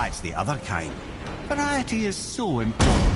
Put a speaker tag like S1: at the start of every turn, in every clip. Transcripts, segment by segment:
S1: it's the other kind. Variety is so important.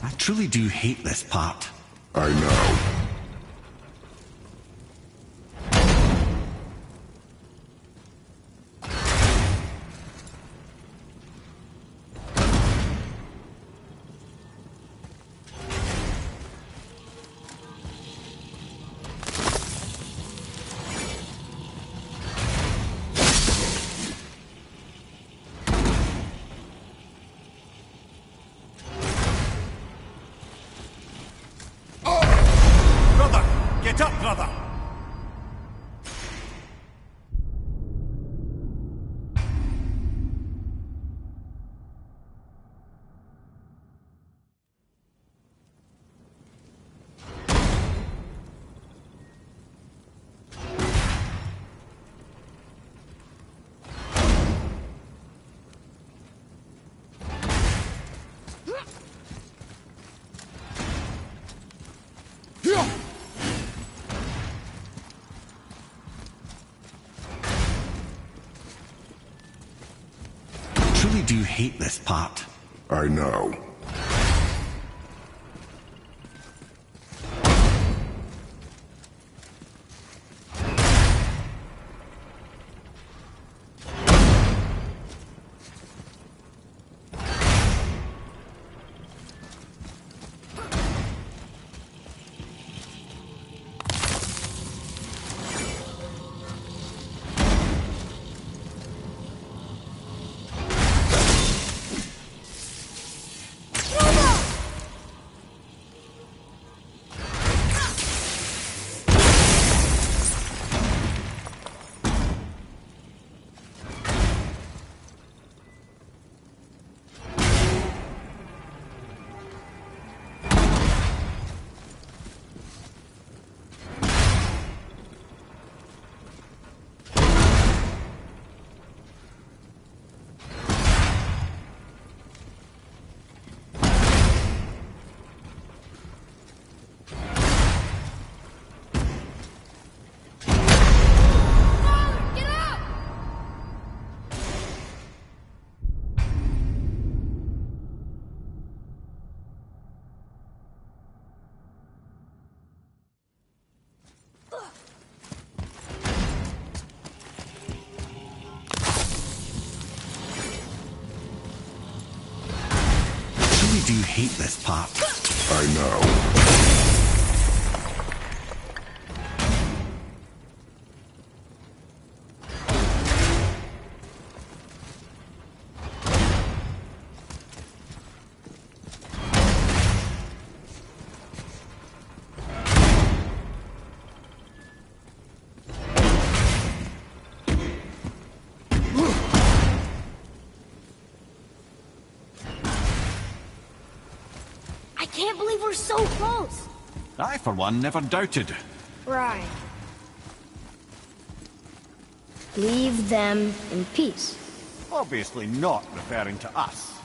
S1: I truly do hate this part.
S2: I know.
S1: Get up, brother! I truly do hate this part.
S2: I know.
S1: I do hate this part.
S2: I know.
S3: I can't believe we're so close.
S1: I, for one, never doubted.
S3: Right. Leave them in peace.
S1: Obviously not referring to us.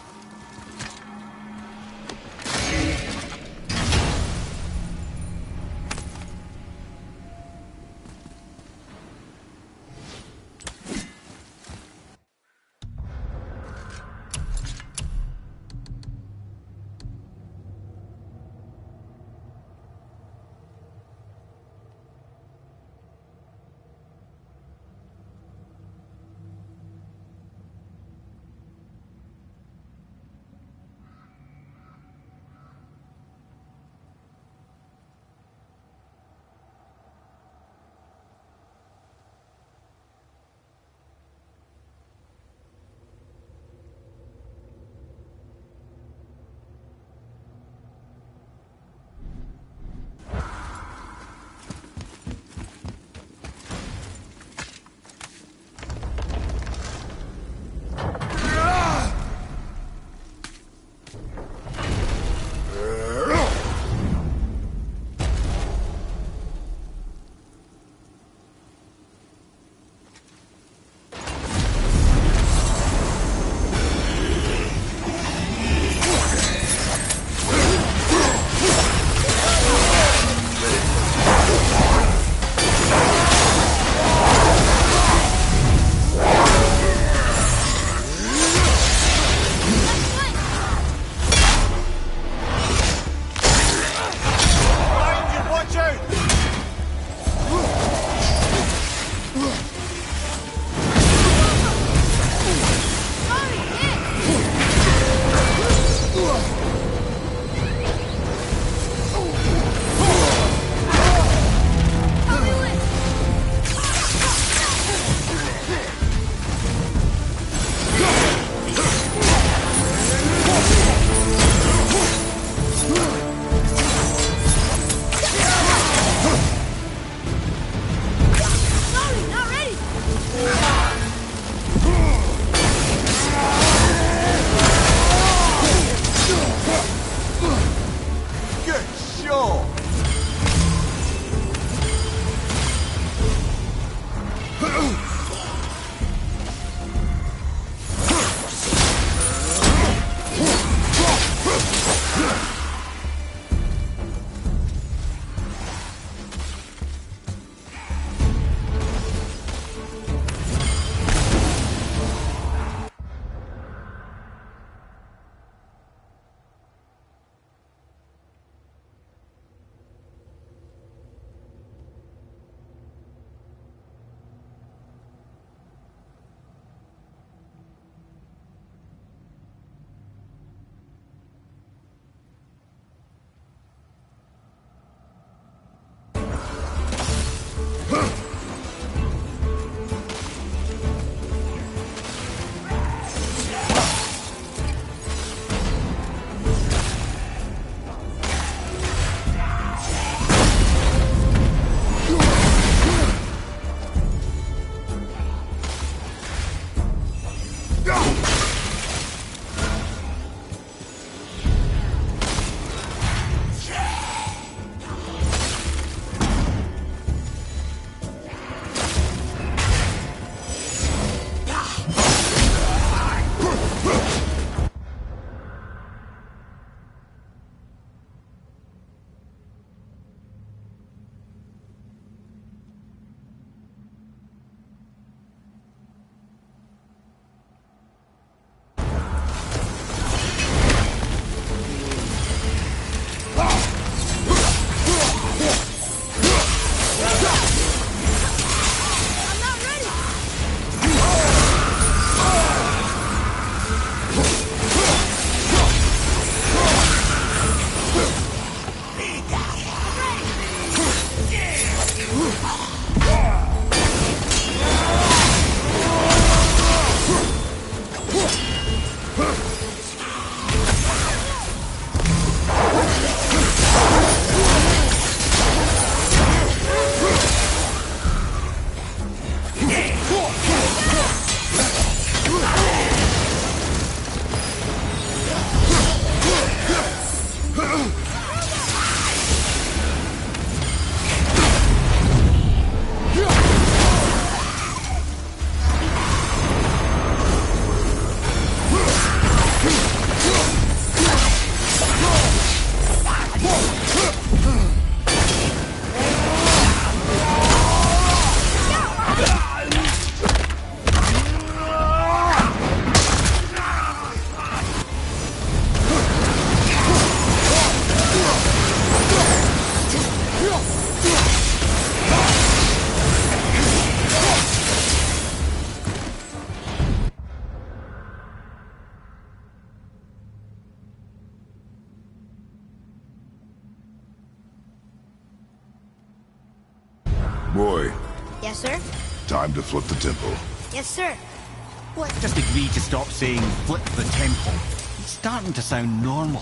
S2: Boy,
S3: Yes, sir?
S2: time to flip the temple.
S3: Yes, sir.
S1: Let's just agree to stop saying flip the temple. It's starting to sound normal.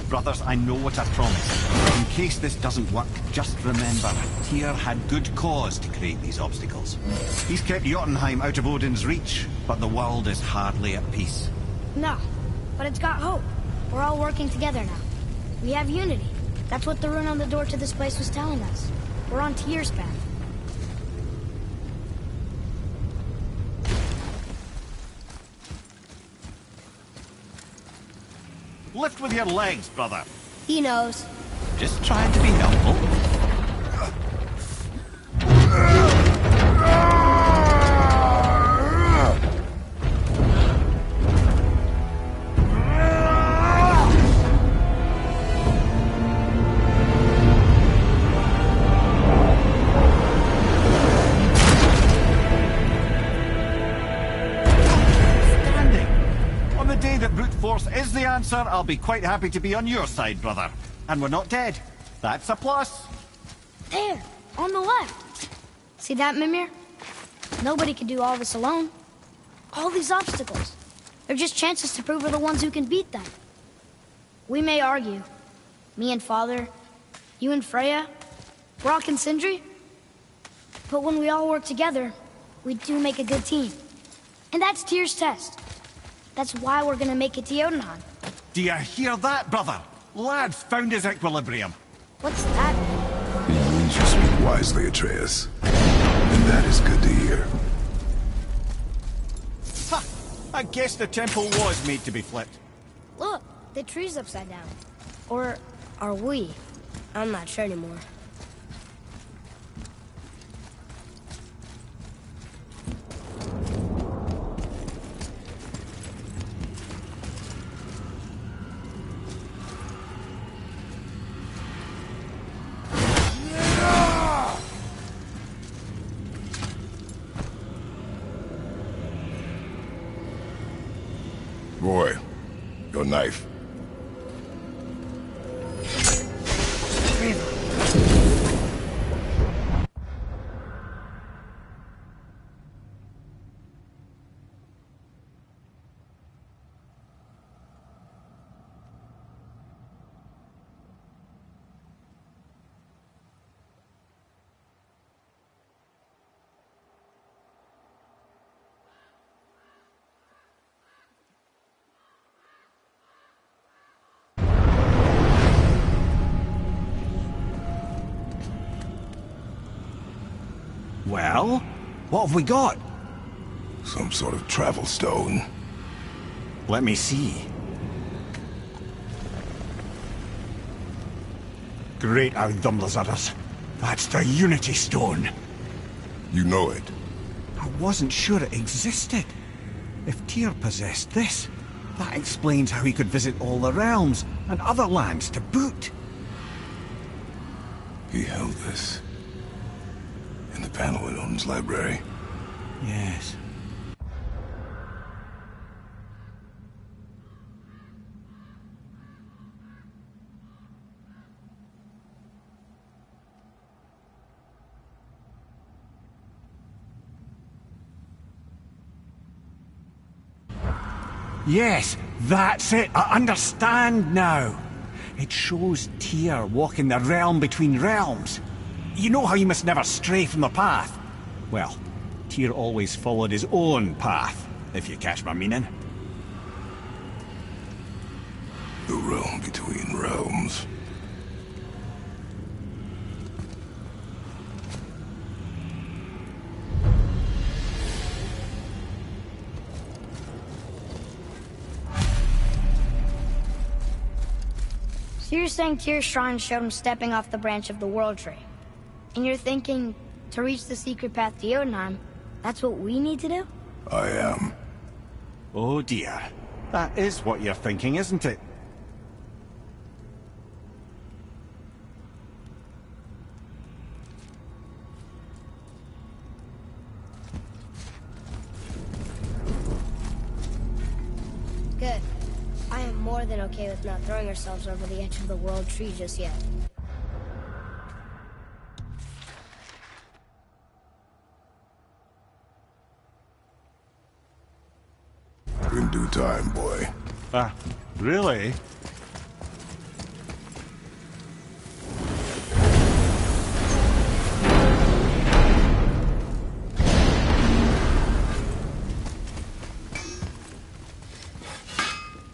S1: Brothers, I know what I promised. In case this doesn't work, just remember, Tyr had good cause to create these obstacles. He's kept Jotunheim out of Odin's reach, but the world is hardly at peace.
S3: No, but it's got hope. We're all working together now. We have unity. That's what the rune on the door to this place was telling us. We're on Tyr's path.
S1: Lift with your legs, brother.
S3: He knows.
S1: Just trying to be helpful. Is the answer, I'll be quite happy to be on your side, brother. And we're not dead. That's a plus.
S3: There, on the left. See that, Mimir? Nobody can do all this alone. All these obstacles. They're just chances to prove we're the ones who can beat them. We may argue. Me and Father, you and Freya, Brock and Sindri. But when we all work together, we do make a good team. And that's Tyr's test. That's why we're gonna make it to Jotunheim.
S1: Do you hear that, brother? Lad's found his equilibrium.
S3: What's that?
S2: It means you speak wisely, Atreus. And that is good to hear.
S1: Ha! I guess the temple was made to be flipped.
S3: Look, the tree's upside down. Or are we? I'm not sure anymore.
S2: Boy, your knife.
S1: Well, what have we got?
S2: Some sort of travel stone.
S1: Let me see. Great Audumlazaras. That's the Unity Stone.
S2: You know it.
S1: I wasn't sure it existed. If Tyr possessed this, that explains how he could visit all the realms and other lands to boot.
S2: He held this in the panel in Odin's library.
S1: Yes. Yes, that's it. I understand now. It shows Tyr walking the realm between realms. You know how you must never stray from the path? Well, Tyr always followed his own path, if you catch my meaning.
S2: The realm between realms.
S3: So you're saying Tyr's shrine showed him stepping off the branch of the World Tree. And you're thinking, to reach the secret path to Jotunheim, that's what we need to do?
S2: I am.
S1: Oh dear. That is what you're thinking, isn't it?
S3: Good. I am more than okay with not throwing ourselves over the edge of the World Tree just yet.
S2: In due time, boy.
S1: Really?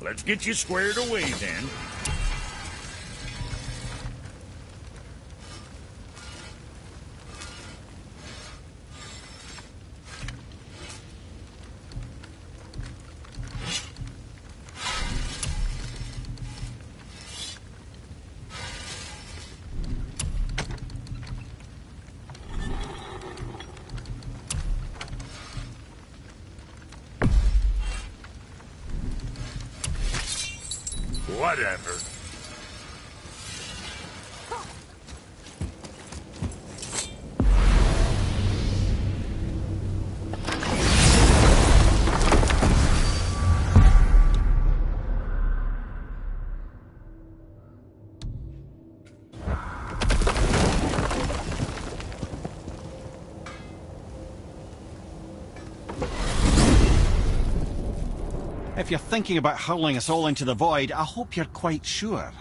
S4: Let's get you squared away, then. Whatever.
S1: If you're thinking about hurling us all into the void, I hope you're quite sure.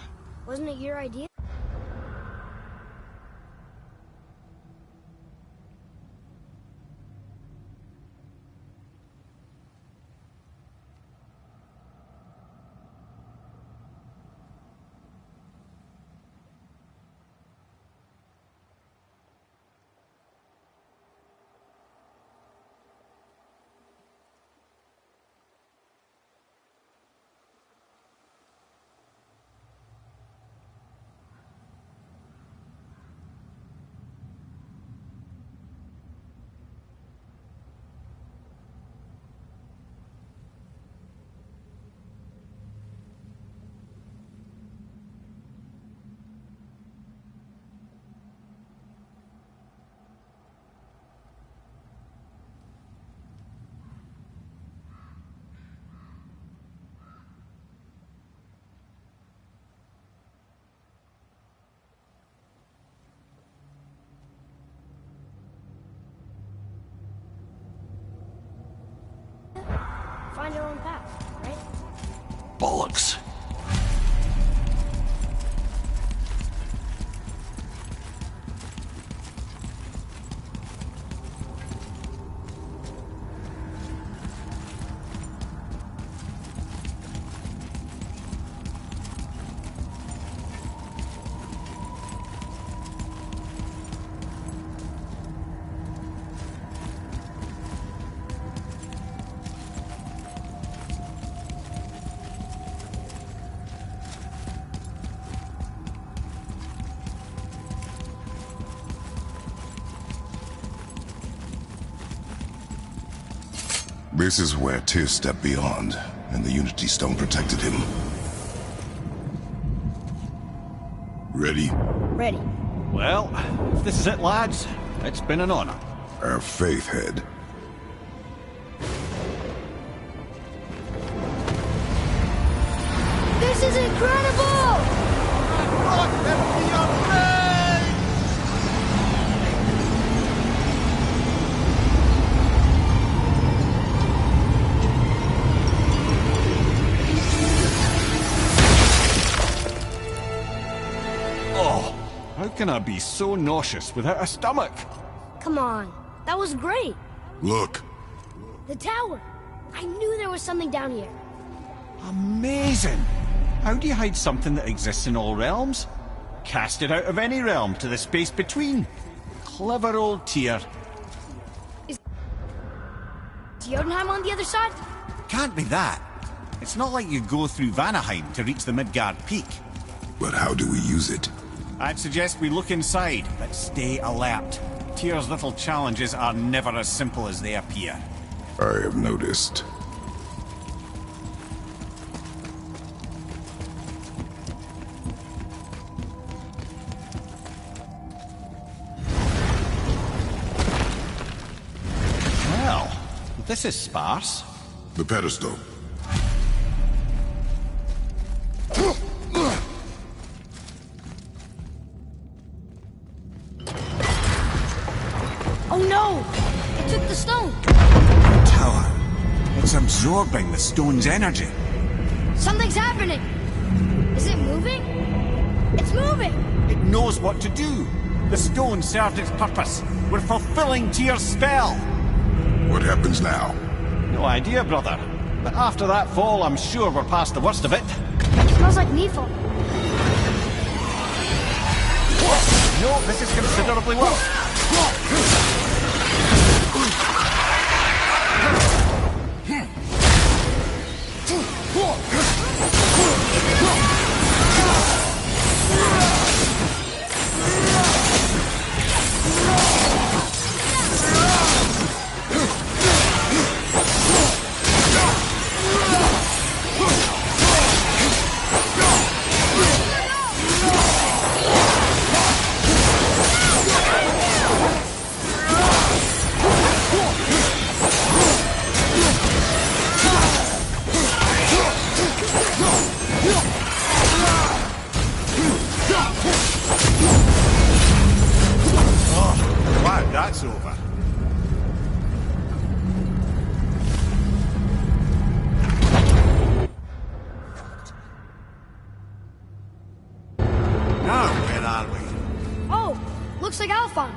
S3: Wasn't it your idea? Find your own path, right?
S1: Bollocks.
S2: This is where Tyr stepped beyond, and the Unity Stone protected him. Ready?
S3: Ready.
S1: Well, if this is it, lads, it's been an honor.
S2: Our faith head.
S3: This is incredible!
S1: Oh, how can I be so nauseous without a stomach?
S3: Come on, that was great.
S2: Look.
S3: The tower. I knew there was something down here.
S1: Amazing! How do you hide something that exists in all realms? Cast it out of any realm to the space between. Clever old Tyr.
S3: Is Jotunheim on the other side?
S1: Can't be that. It's not like you go through Vanaheim to reach the Midgard Peak.
S2: But how do we use it?
S1: I'd suggest we look inside, but stay alert. Tyr's little challenges are never as simple as they appear.
S2: I have noticed.
S1: Well, this is sparse.
S2: The pedestal.
S3: Oh no! It took the stone!
S1: Tower. It's absorbing the stone's energy.
S3: Something's happening! Is it moving? It's moving!
S1: It knows what to do. The stone served its purpose. We're fulfilling Tyr's spell.
S2: What happens now?
S1: No idea, brother. But after that fall, I'm sure we're past the worst of it.
S3: Smells like Nephil.
S1: No, this is considerably worse. Wow, that's over. Now, where are we?
S3: Oh, looks like Alphon.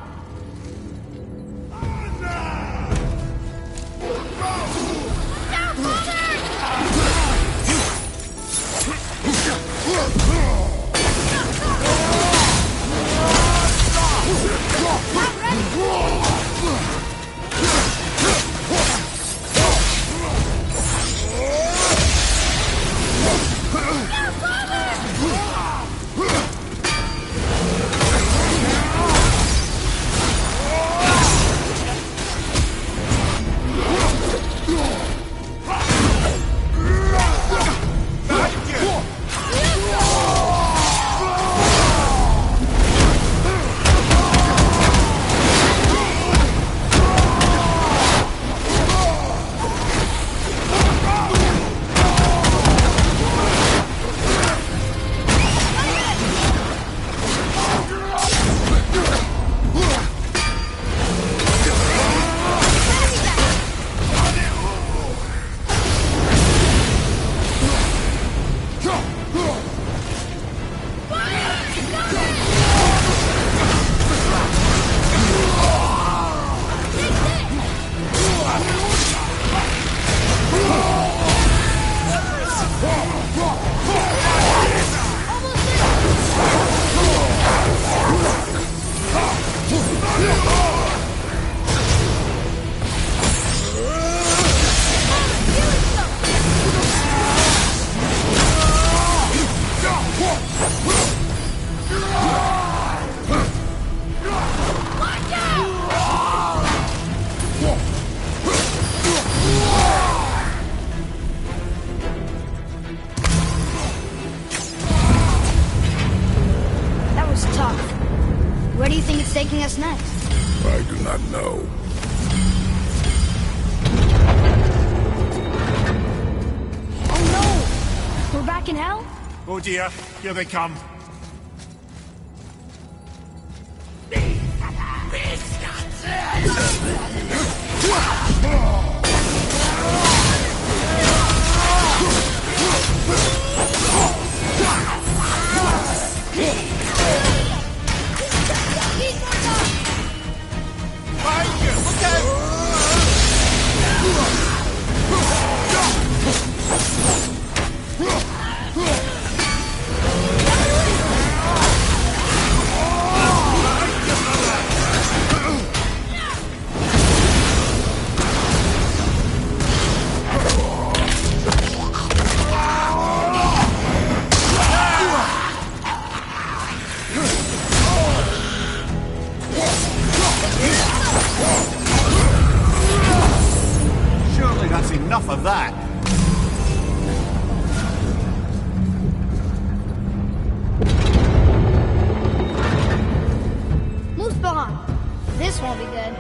S3: Where do you think it's taking us next?
S2: I do not know.
S3: Oh no! We're back in hell?
S4: Oh dear, here they come.
S1: Surely that's enough of that.
S3: Muspelheim! This won't be good.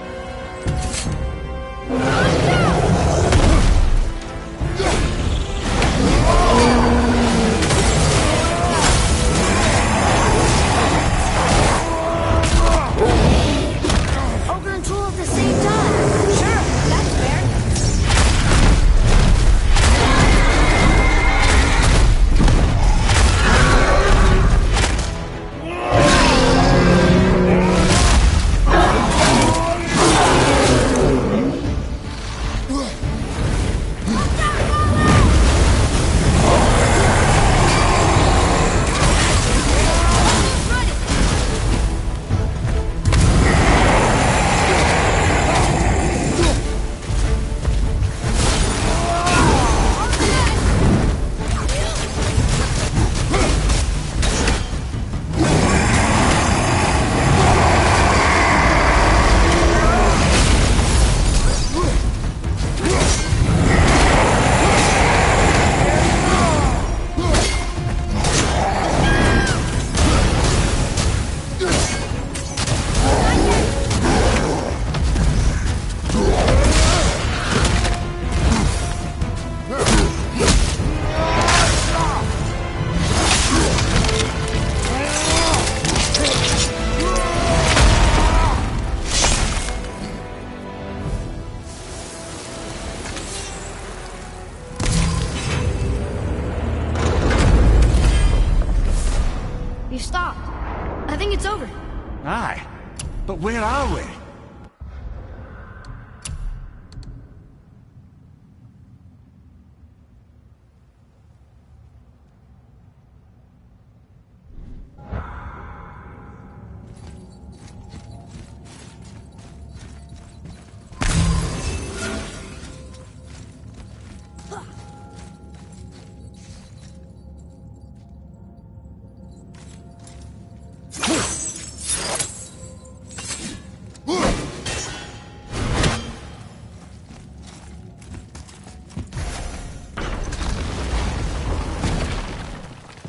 S3: Ogre and Tool at the same time. Sure, that's fair. You stopped. I think it's over.
S1: Aye. But where are we?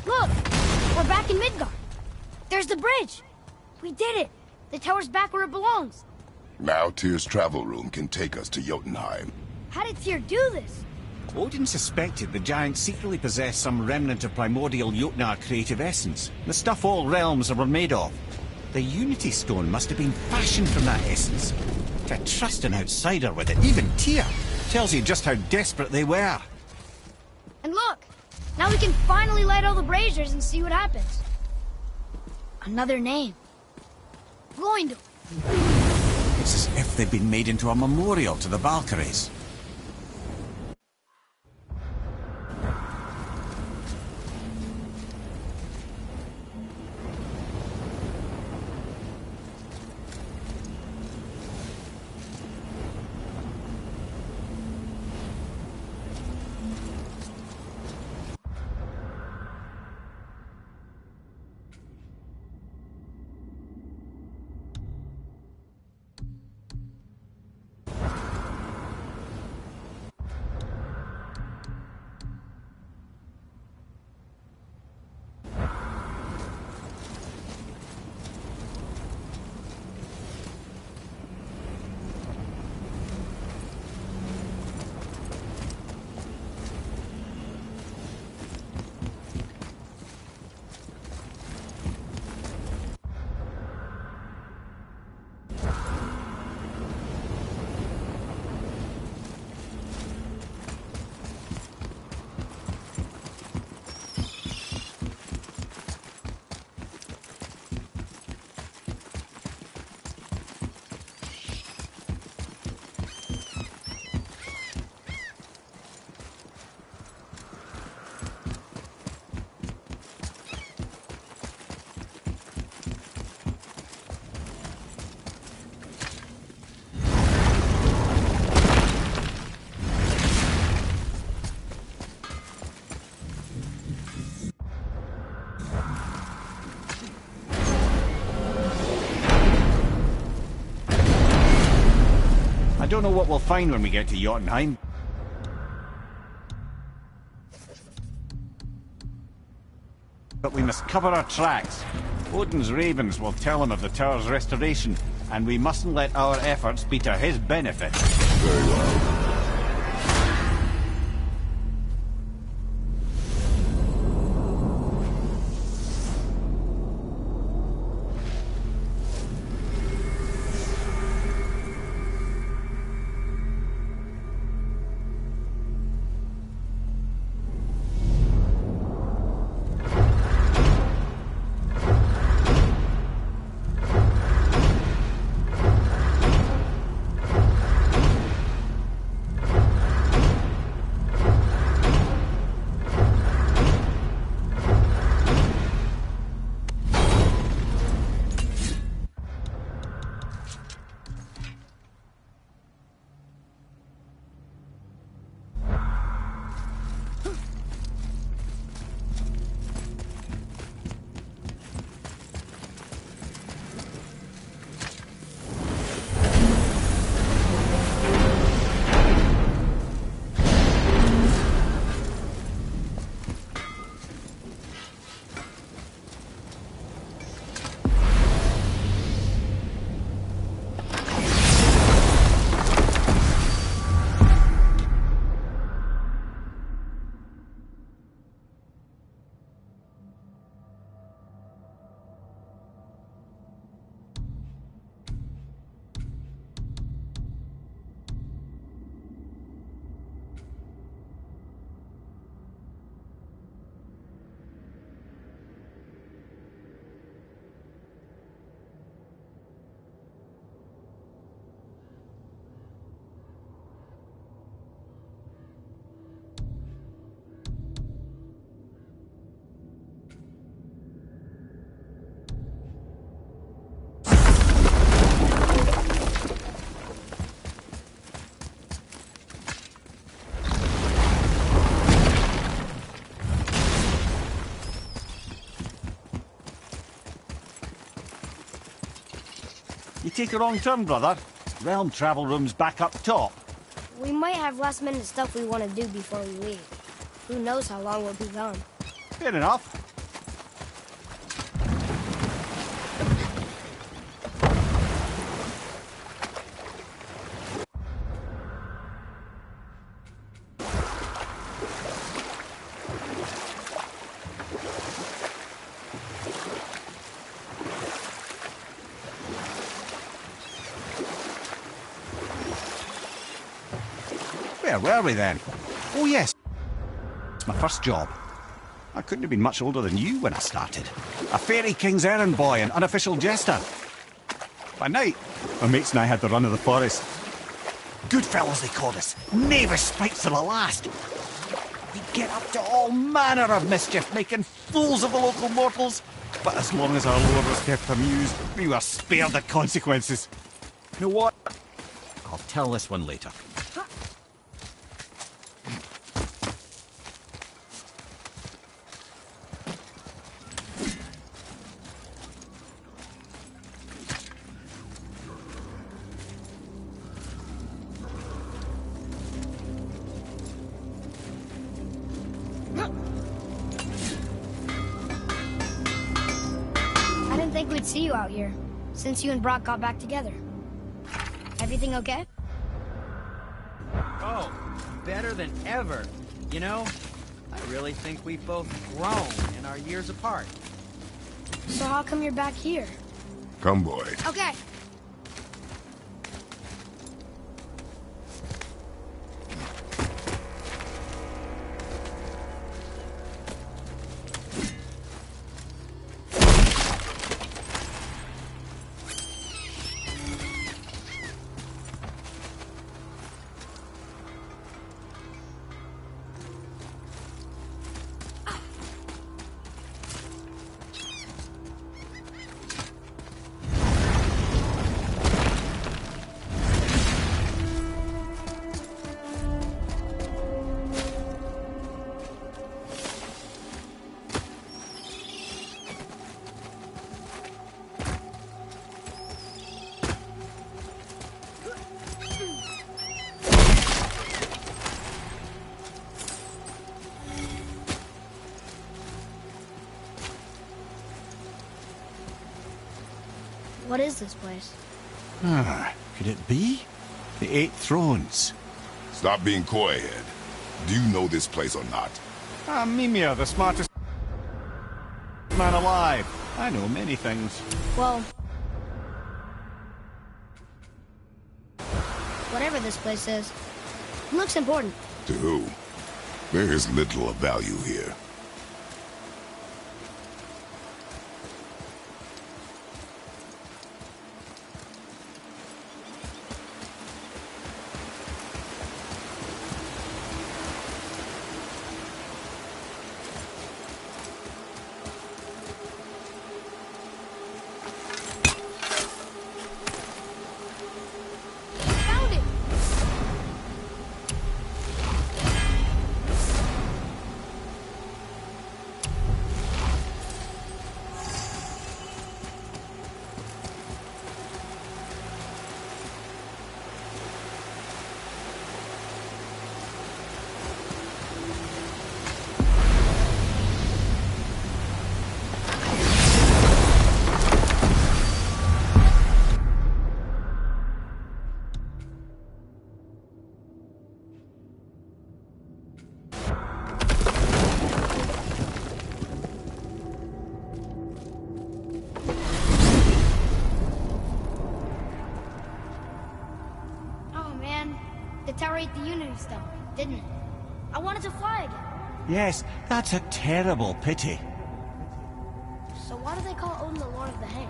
S3: Look! We're back in Midgard. There's the bridge. We did it. The tower's back where it belongs.
S2: Now Tyr's travel room can take us to Jotunheim.
S3: How did Tyr do this?
S1: Odin suspected the giants secretly possessed some remnant of primordial Jotnar creative essence, the stuff all realms were made of. The Unity Stone must have been fashioned from that essence. To trust an outsider with it, even Tyr, tells you just how desperate they were.
S3: And look! Now we can finally light all the braziers and see what happens. Another name. Gloindor.
S1: It's as if they'd been made into a memorial to the Valkyries. don't know what we'll find when we get to Jotunheim. But we must cover our tracks. Odin's ravens will tell him of the tower's restoration, and we mustn't let our efforts be to his benefit.
S2: Very well.
S1: You take a wrong turn, brother. Realm travel room's back up top.
S3: We might have last-minute stuff we want to do before we leave. Who knows how long we'll be gone.
S1: Fair enough. Where were we then? Oh yes, it's my first job. I couldn't have been much older than you when I started. A fairy king's errand boy and unofficial jester. By night, my mates and I had the run of the forest. Good fellows they called us. Knavish spites to the last. We'd get up to all manner of mischief, making fools of the local mortals. But as long as our lord was kept amused, we were spared the consequences. You know what? I'll tell this one later.
S3: I didn't think we'd see you out here, since you and Brock got back together. Everything okay?
S5: Oh, better than ever. You know, I really think we've both grown in our years apart.
S3: So how come you're back here?
S2: Come, boy.
S3: Okay. What is this place?
S1: Could it be? The 8 Thrones.
S2: Stop being coy-head. Do you know this place or not?
S1: Mimir, the smartest man alive. I know many things.
S3: Well, whatever this place is, it looks important.
S2: To who? There is little of value here.
S3: Found it! Oh man, the tower ate the Unity Stone, didn't it? I wanted to fly again.
S1: Yes, that's a terrible pity.
S3: So why do they call Odin the Lord of the Hang?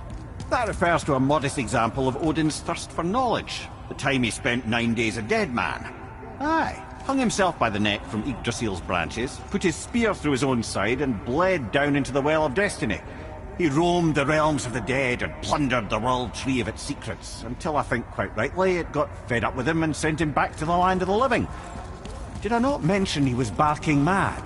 S1: That refers to a modest example of Odin's thirst for knowledge. The time he spent 9 days a dead man. Aye, hung himself by the neck from Yggdrasil's branches, put his spear through his own side and bled down into the Well of Destiny. He roamed the realms of the dead and plundered the world tree of its secrets, until I think quite rightly it got fed up with him and sent him back to the land of the living. Did I not mention he was barking mad?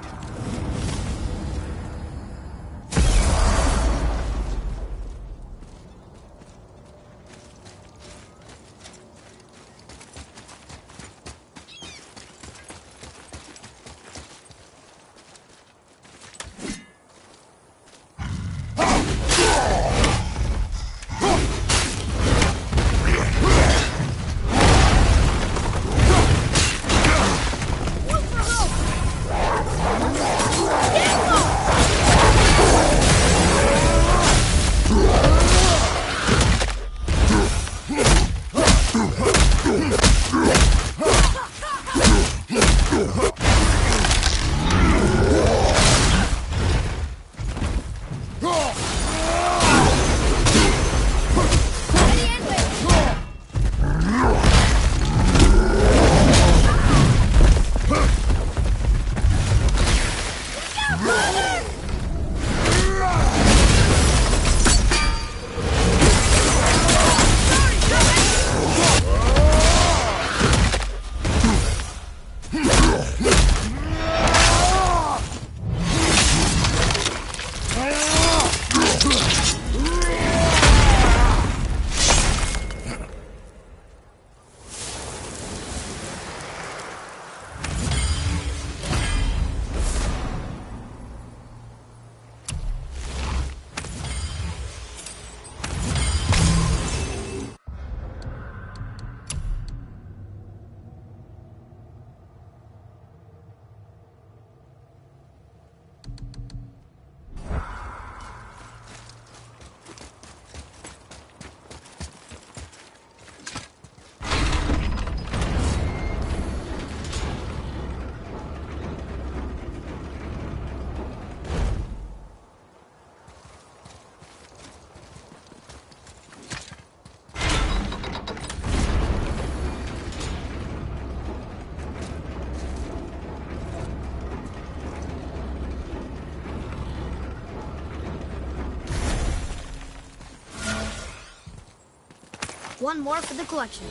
S3: One more for the collection.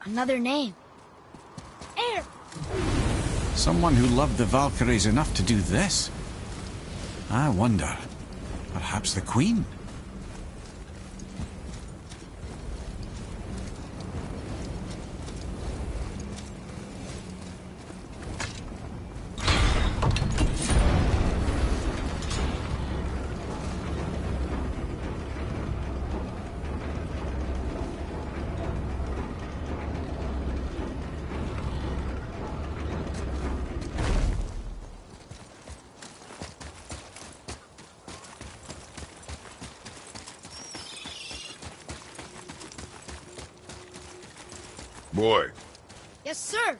S3: Another name. Air!
S1: Someone who loved the Valkyries enough to do this? I wonder. Perhaps the Queen?
S2: Boy,
S3: Yes, sir.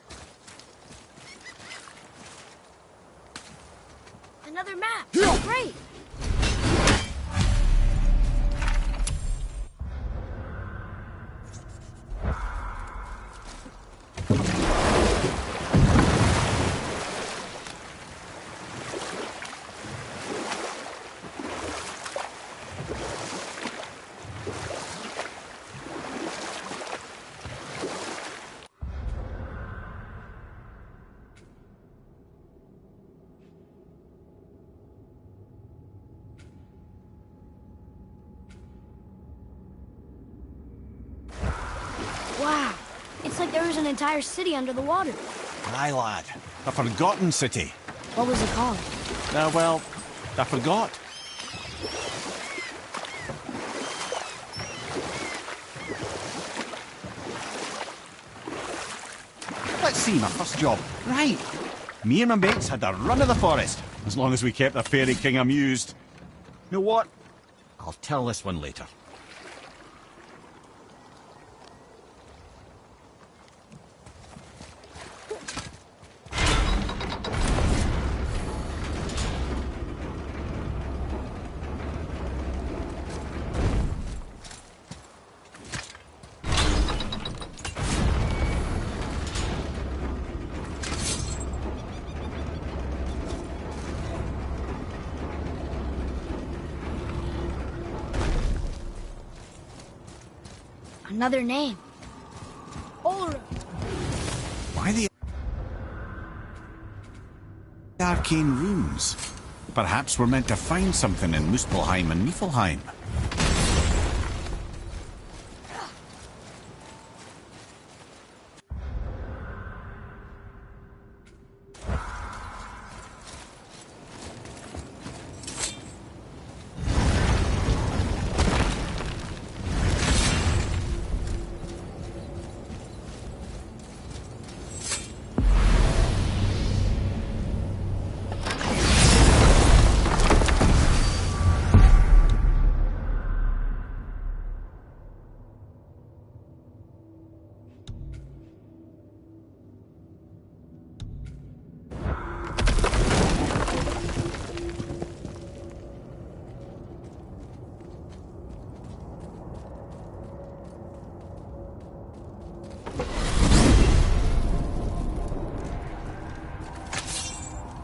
S3: Another map. Great. Wow. It's like there was an entire city under the water.
S1: Aye, lad. A forgotten city.
S3: What was it called?
S1: Well, I forgot. Let's see, my first job. Right. Me and my mates had the run of the forest, as long as we kept the fairy king amused. You know what? I'll tell this one later.
S3: Another name. Ulra.
S1: Why the arcane runes? Perhaps we're meant to find something in Muspelheim and Niflheim.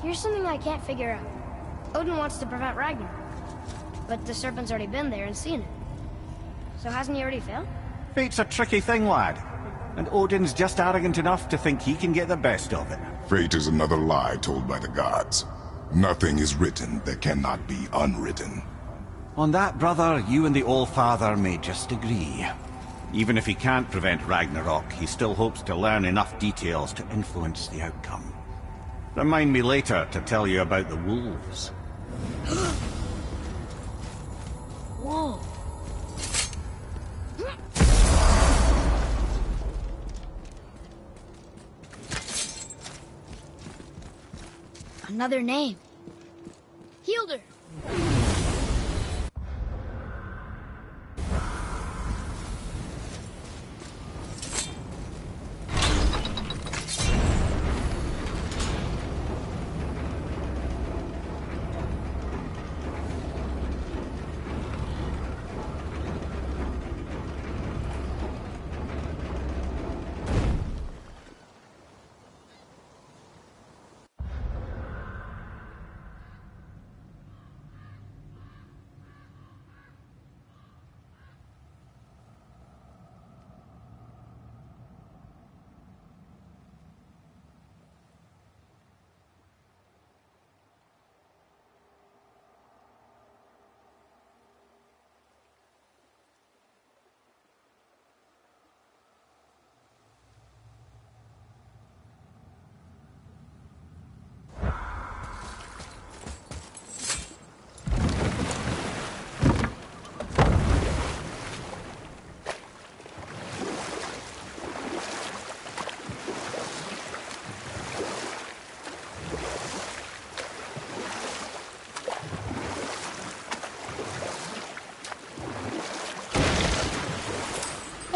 S3: Here's something I can't figure out. Odin wants to prevent Ragnarok, but the serpent's already been there and seen it. So hasn't he already failed?
S1: Fate's a tricky thing, lad. And Odin's just arrogant enough to think he can get the best of it.
S2: fate is another lie told by the gods. Nothing is written that cannot be unwritten.
S1: On that, brother, you and the All-Father may just agree. Even if he can't prevent Ragnarok, he still hopes to learn enough details to influence the outcome. Remind me later to tell you about the wolves.
S3: Whoa. Another name. Hildur.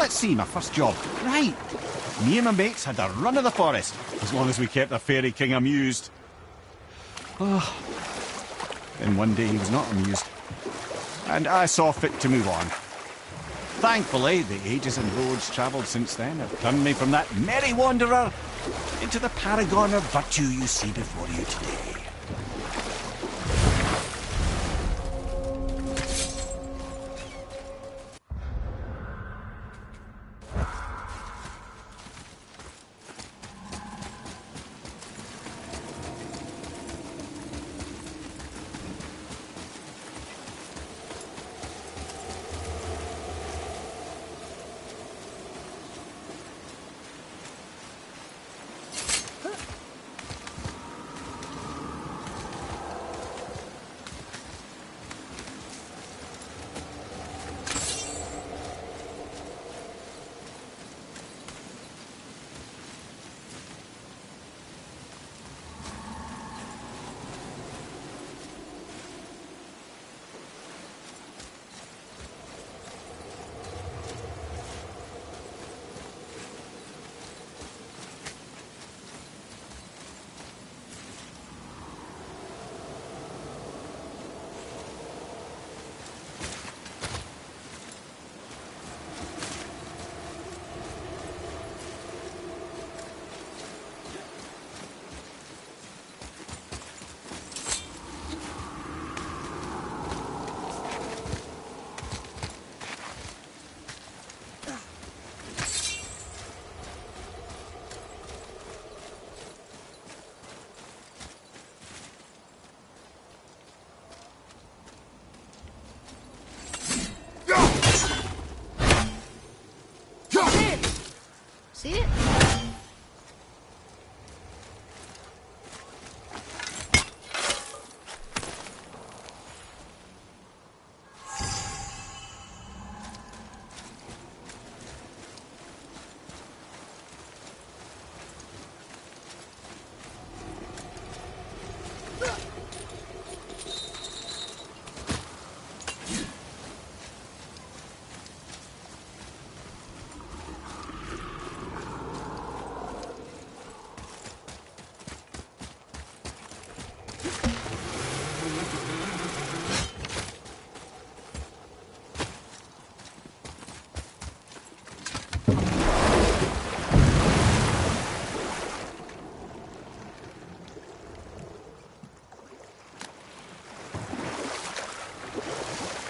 S1: Let's see, my first job. Right. Me and my mates had the run of the forest, as long as we kept the fairy king amused. Oh. Then one day he was not amused, and I saw fit to move on. Thankfully, the ages and roads travelled since then have turned me from that merry wanderer into the paragon of virtue you see before you today.
S3: See it?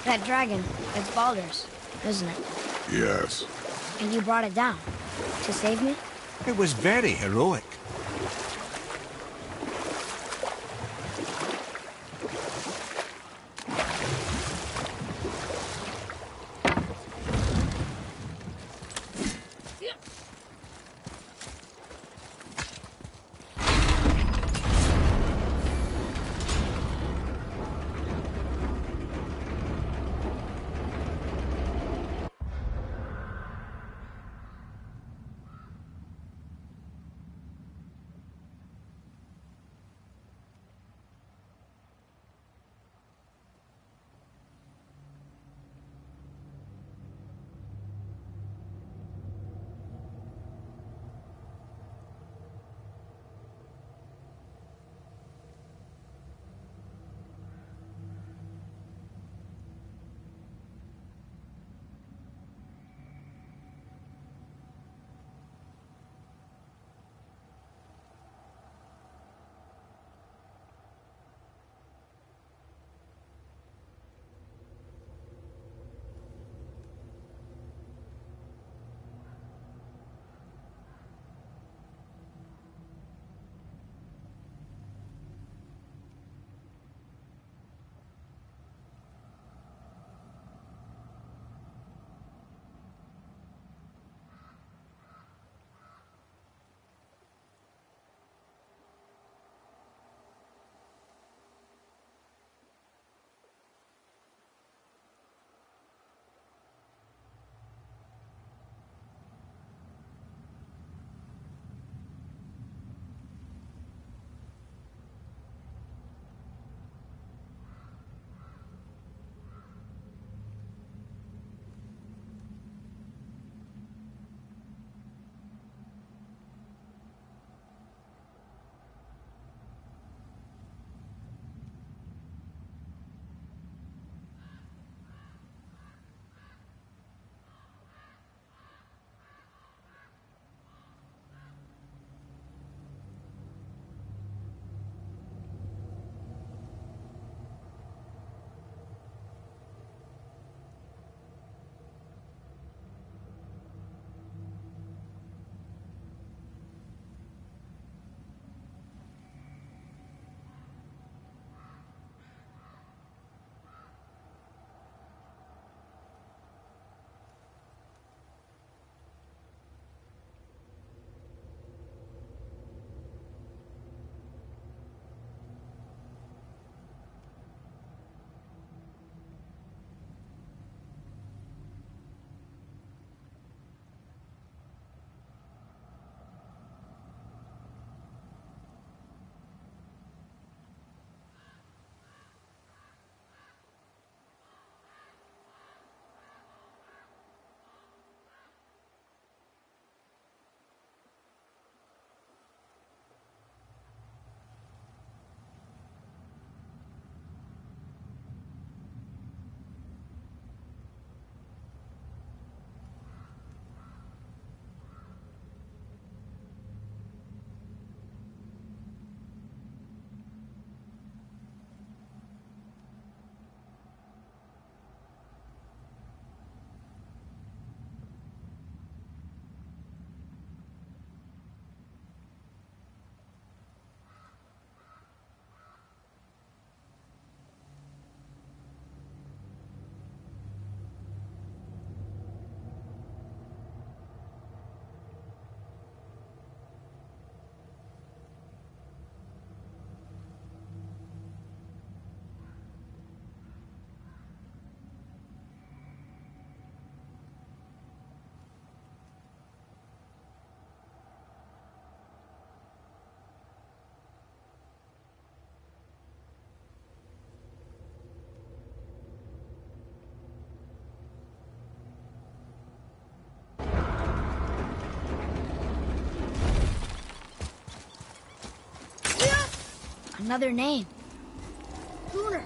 S3: That dragon, it's Baldur's, isn't it?
S2: Yes.
S3: And you brought it down to save me?
S1: It was very heroic.
S3: Another name. Lunar.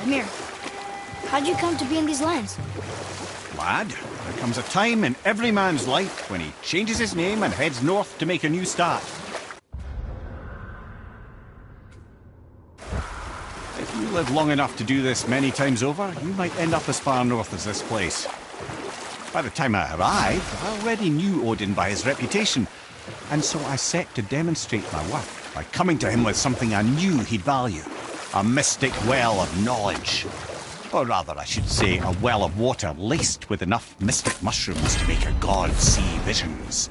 S3: Amir, how'd you come to be in these lands?
S1: Lad, there comes a time in every man's life when he changes his name and heads north to make a new start. If you live long enough to do this many times over, you might end up as far north as this place. By the time I arrived, I already knew Odin by his reputation, and so I set to demonstrate my worth by coming to him with something I knew he'd value. A mystic well of knowledge. Or rather, I should say, a well of water laced with enough mystic mushrooms to make a god see visions.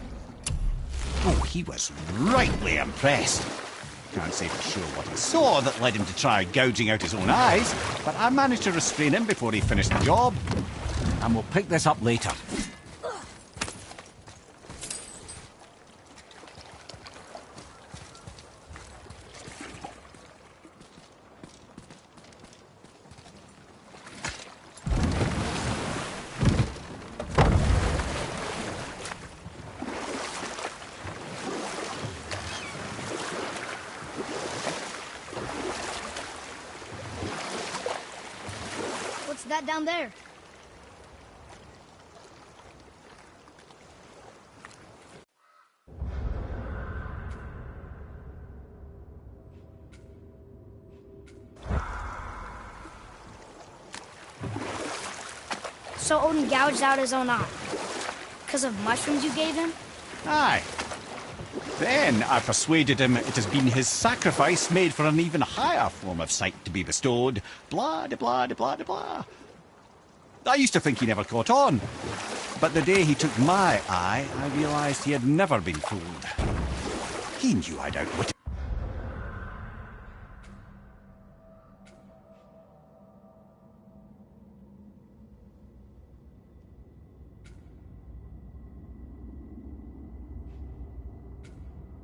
S1: Oh, he was rightly impressed. Can't say for sure what he saw that led him to try gouging out his own eyes, but I managed to restrain him before he finished the job. And we'll pick this up later.
S3: that down there? So Odin gouged out his own eye. Because of mushrooms you gave him?
S1: Aye. Then I persuaded him it has been his sacrifice made for an even higher form of sight to be bestowed. Blah, de blah, de blah, de blah. I used to think he never caught on. But the day he took my eye, I realised he had never been fooled. He knew I'd outwitted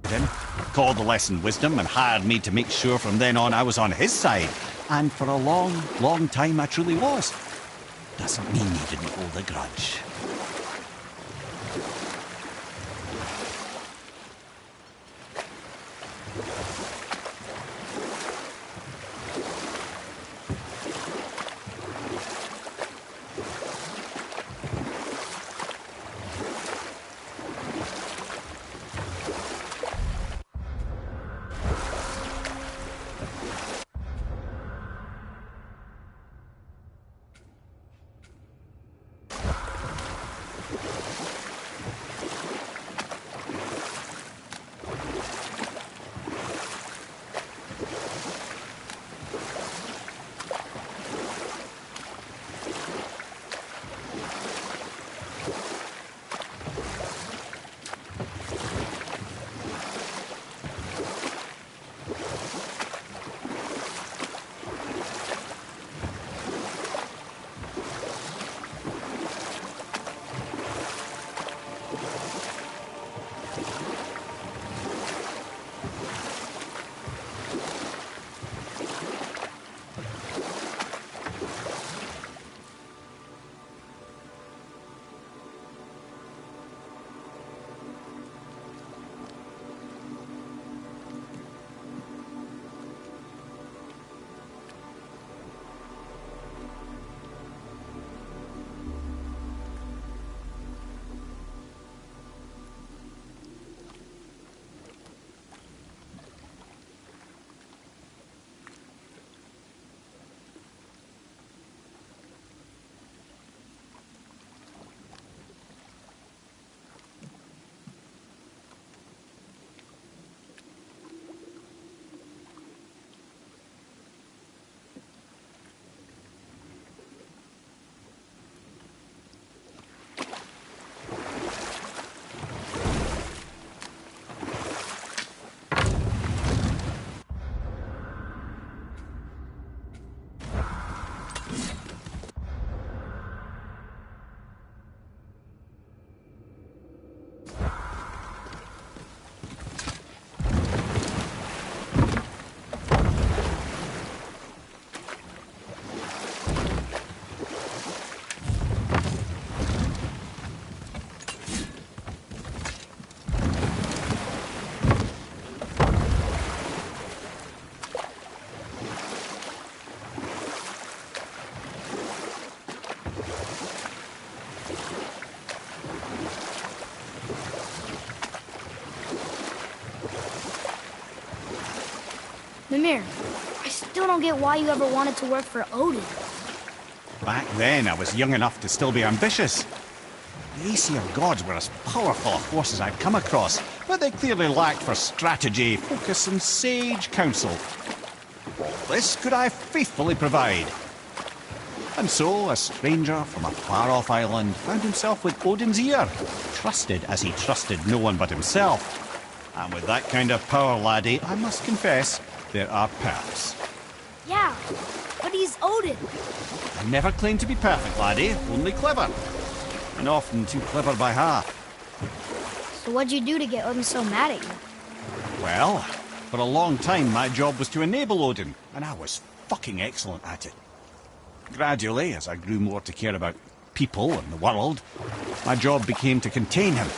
S1: him, called the lesson wisdom, and hired me to make sure from then on I was on his side. And for a long, long time I truly was. Doesn't mean he didn't hold a grudge.
S3: Mimir, I still don't get why you ever wanted to work for Odin.
S1: Back then, I was young enough to still be ambitious. The Aesir gods were as powerful a force as I'd come across, but they clearly lacked for strategy, focus, and sage counsel. All this could I faithfully provide. And so, a stranger from a far-off island found himself with Odin's ear, trusted as he trusted no one but himself. And with that kind of power, laddie, I must confess, there are perks.
S3: Yeah, but he's Odin.
S1: I never claimed to be perfect, laddie, only clever. And often too clever by half.
S3: So what'd you do to get Odin so mad at you?
S1: Well, for a long time my job was to enable Odin, and I was fucking excellent at it. Gradually, as I grew more to care about people and the world, my job became to contain him,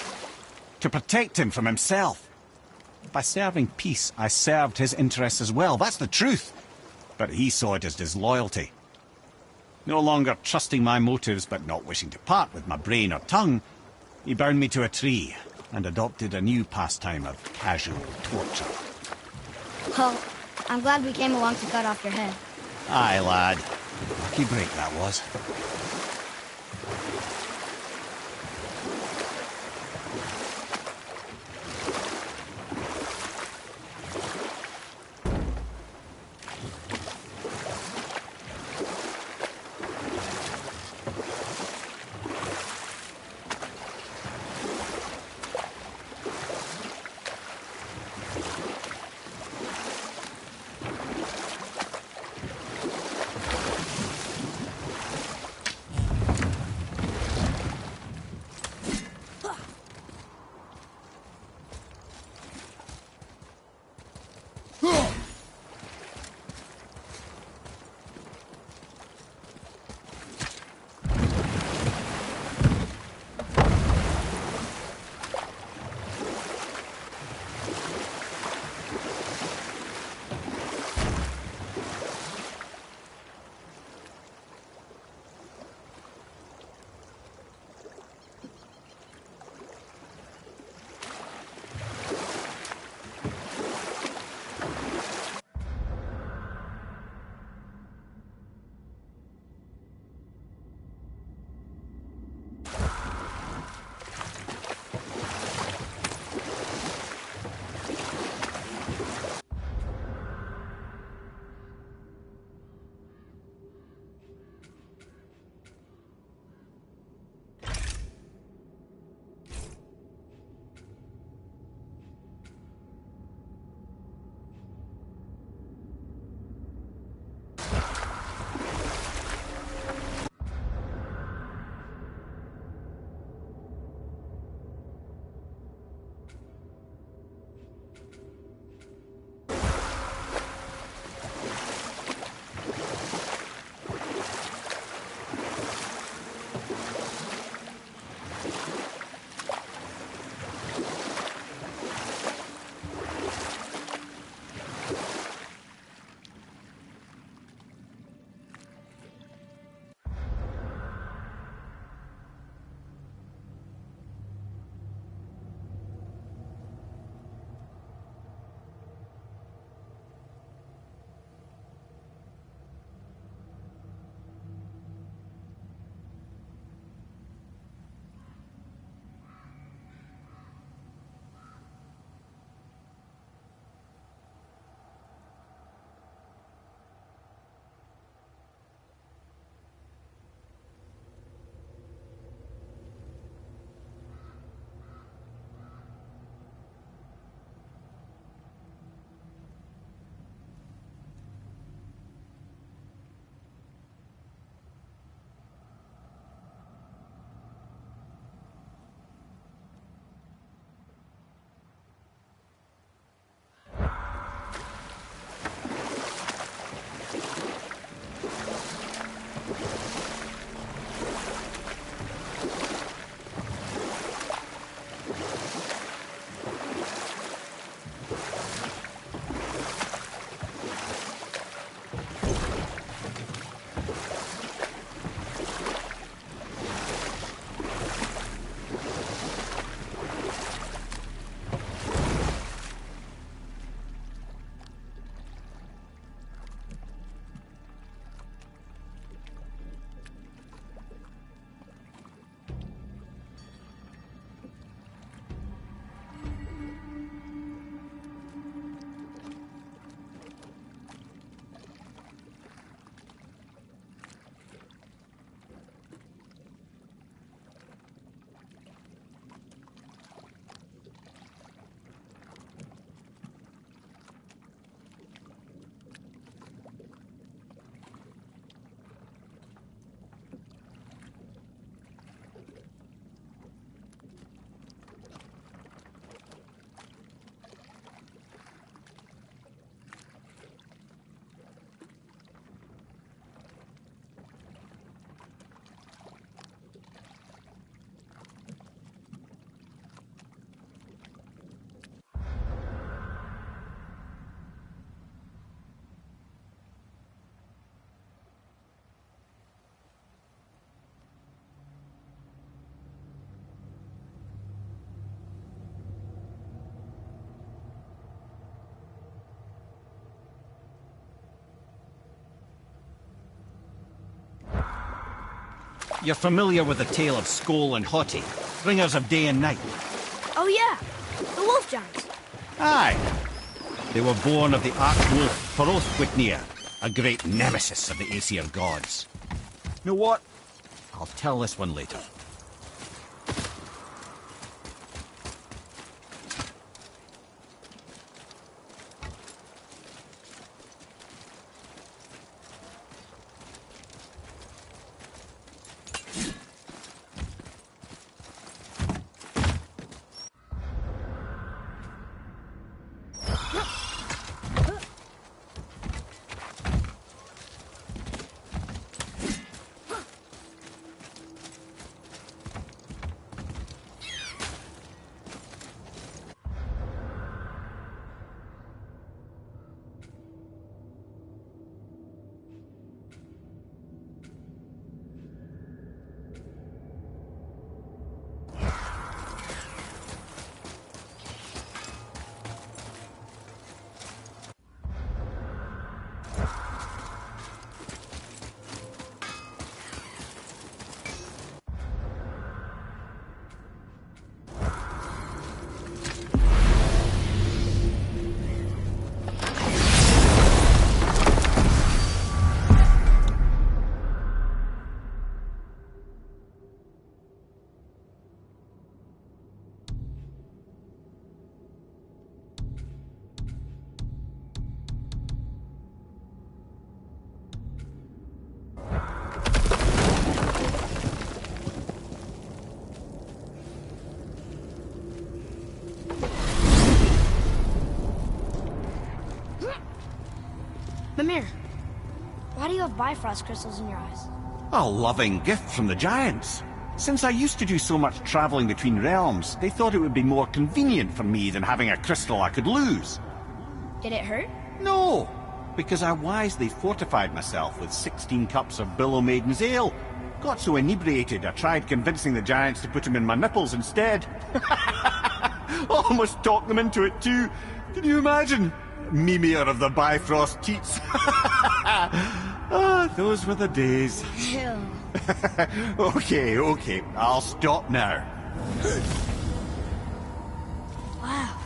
S1: to protect him from himself. By serving peace, I served his interests as well, that's the truth. But he saw it as disloyalty. No longer trusting my motives but not wishing to part with my brain or tongue, he bound me to a tree and adopted a new pastime of casual torture.
S3: Well, I'm glad we came along to cut off your head.
S1: Aye, lad. Lucky break that was. You're familiar with the tale of Skoll and Hoti, bringers of day and night?
S3: Oh yeah, the wolf giants.
S1: Aye. They were born of the arch-wolf Hrothwitnir, a great nemesis of the Aesir gods. Know what? I'll tell this one later.
S3: Mimir, why do you have Bifrost crystals in your eyes?
S1: A loving gift from the giants. Since I used to do so much traveling between realms, they thought it would be more convenient for me than having a crystal I could lose.
S3: Did it hurt?
S1: No, because I wisely fortified myself with 16 cups of Billow Maiden's Ale. Got so inebriated, I tried convincing the giants to put them in my nipples instead. Almost talked them into it too. Can you imagine? Mimir of the Bifrost teats. Ah, those were the days.
S3: Ew.
S1: Okay, I'll stop now.
S3: Wow.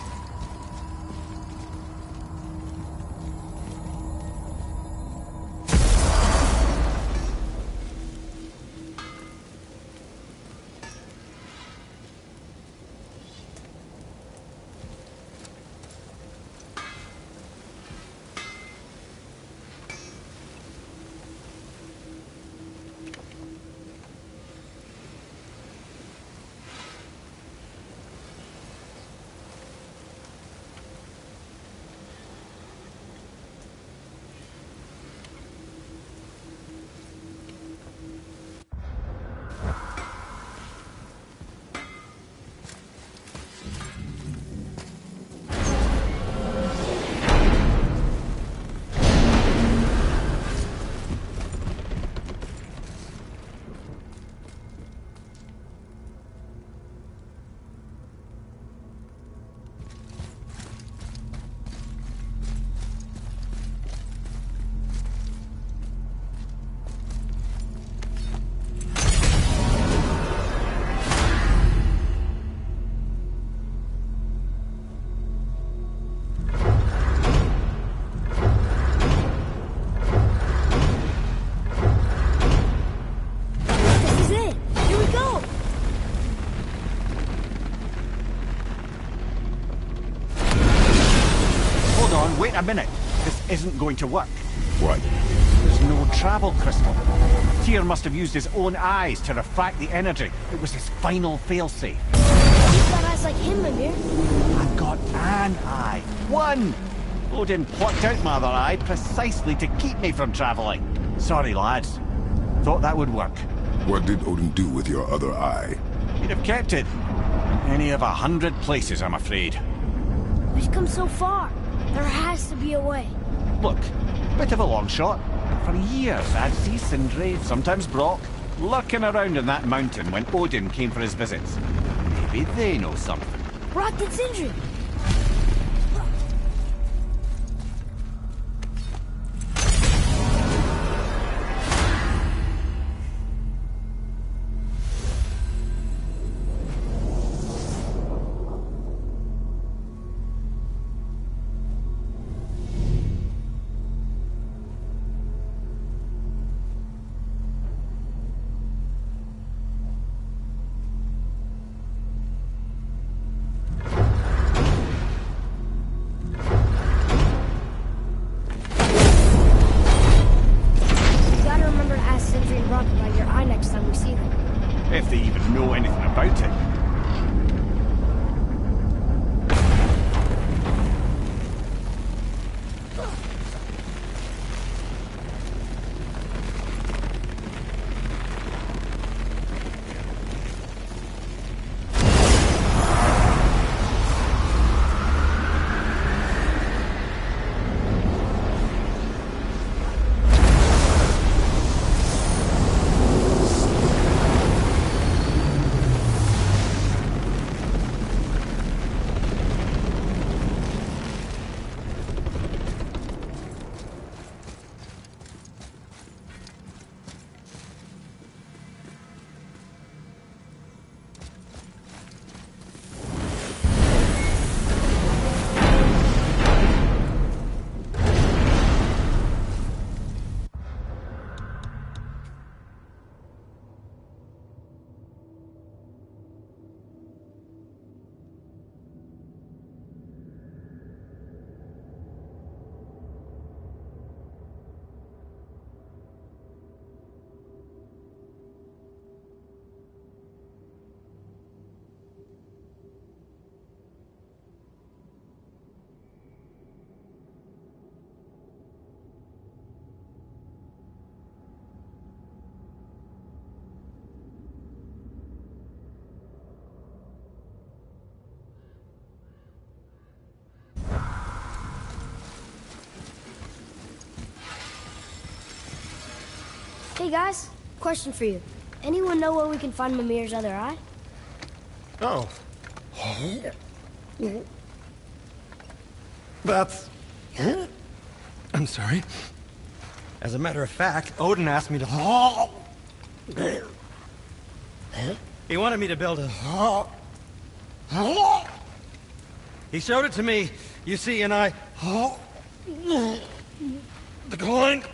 S1: Wait a minute. This isn't going to work.
S2: What?
S1: There's no travel crystal. Tyr must have used his own eyes to refract the energy. It was his final failsafe.
S3: You've got eyes like him, Mimir.
S1: I've got an eye. One! Odin plucked out my other eye precisely to keep me from traveling. Sorry, lads. Thought that would work.
S2: What did Odin do with your other eye?
S1: He'd have kept it. Any of 100 places, I'm afraid.
S3: We've come so far. There has to be a way.
S1: Look, bit of a long shot. For years, I'd see Sindri, sometimes Brock, lurking around in that mountain when Odin came for his visits. Maybe they know something.
S3: Brock and Sindri. Hey guys, question for you. Anyone know where we can find Mimir's other eye?
S6: Oh. That's... I'm sorry. As a matter of fact, Odin asked me to... He wanted me to build a... He showed it to me, you see, and I... Declined.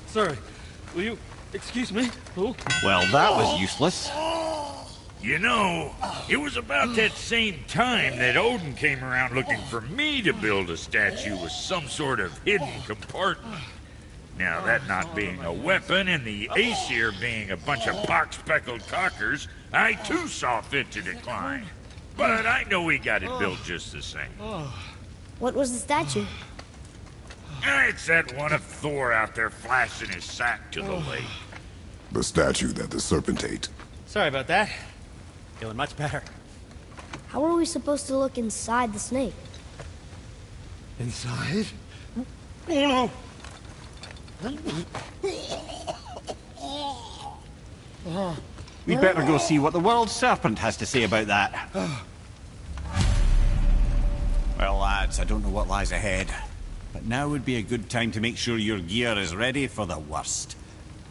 S6: Sorry. Will you excuse me? Oh.
S1: Well, that was useless.
S4: You know, it was about that same time that Odin came around looking for me to build a statue with some sort of hidden compartment. Now, that not being a weapon and the Aesir being a bunch of box-speckled cockers, I too saw fit to decline. But I know he got it built just the same.
S3: What was the statue?
S4: It's that one of Thor out there flashing his sack to the lake.
S2: The statue that the serpent ate.
S6: Sorry about that. Feeling much better.
S3: How are we supposed to look inside the snake?
S6: Inside? Oh no!
S1: We'd better go see what the world serpent has to say about that. Well, lads, I don't know what lies ahead, but now would be a good time to make sure your gear is ready for the worst.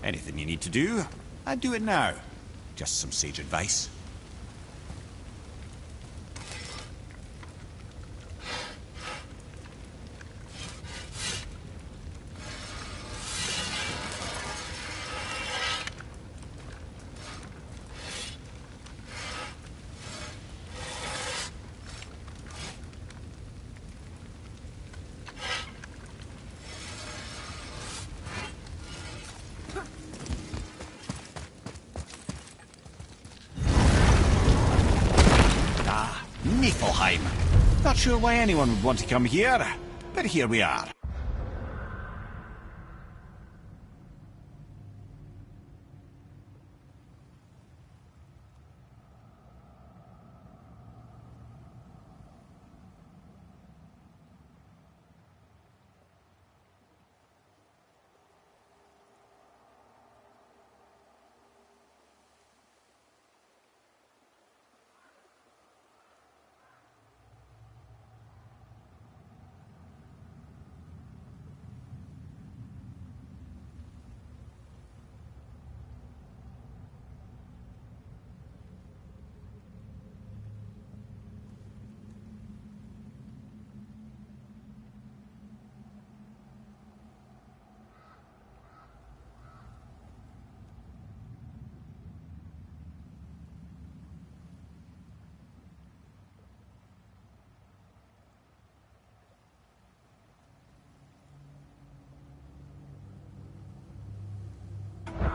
S1: Anything you need to do, I'd do it now. Just some sage advice. Niflheim. Not sure why anyone would want to come here, but here we are.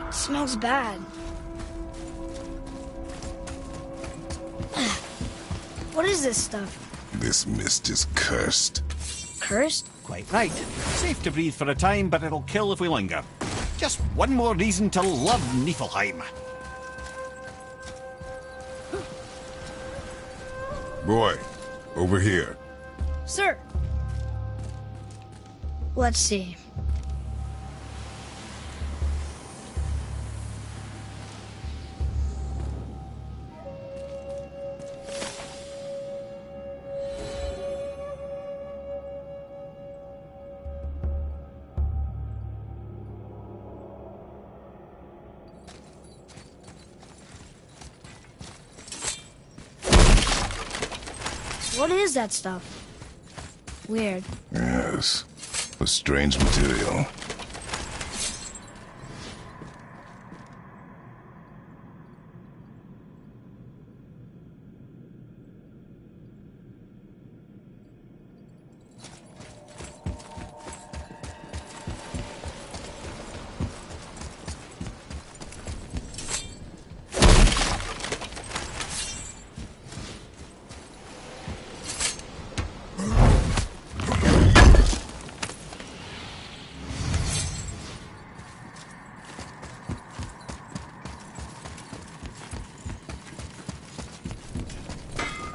S3: It smells bad. What is this stuff?
S2: This mist is cursed.
S3: Cursed?
S1: Quite right. Safe to breathe for a time, but it'll kill if we linger. Just one more reason to love Niflheim.
S2: Boy, over here.
S3: Sir. Let's see. What is that stuff? Weird.
S2: Yes, a strange material.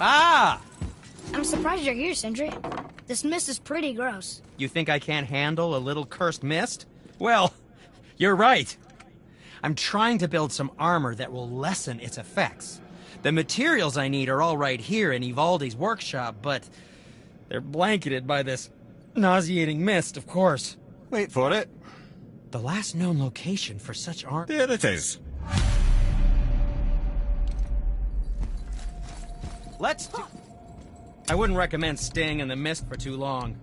S5: Ah!
S3: I'm surprised you're here, Sindri. This mist is pretty gross.
S5: You think I can't handle a little cursed mist? Well, you're right. I'm trying to build some armor that will lessen its effects. The materials I need are all right here in Ivaldi's workshop, but they're blanketed by this nauseating mist, of course.
S1: Wait for it.
S5: The last known location for such armor...
S1: There it is.
S5: I wouldn't recommend staying in the mist for too long.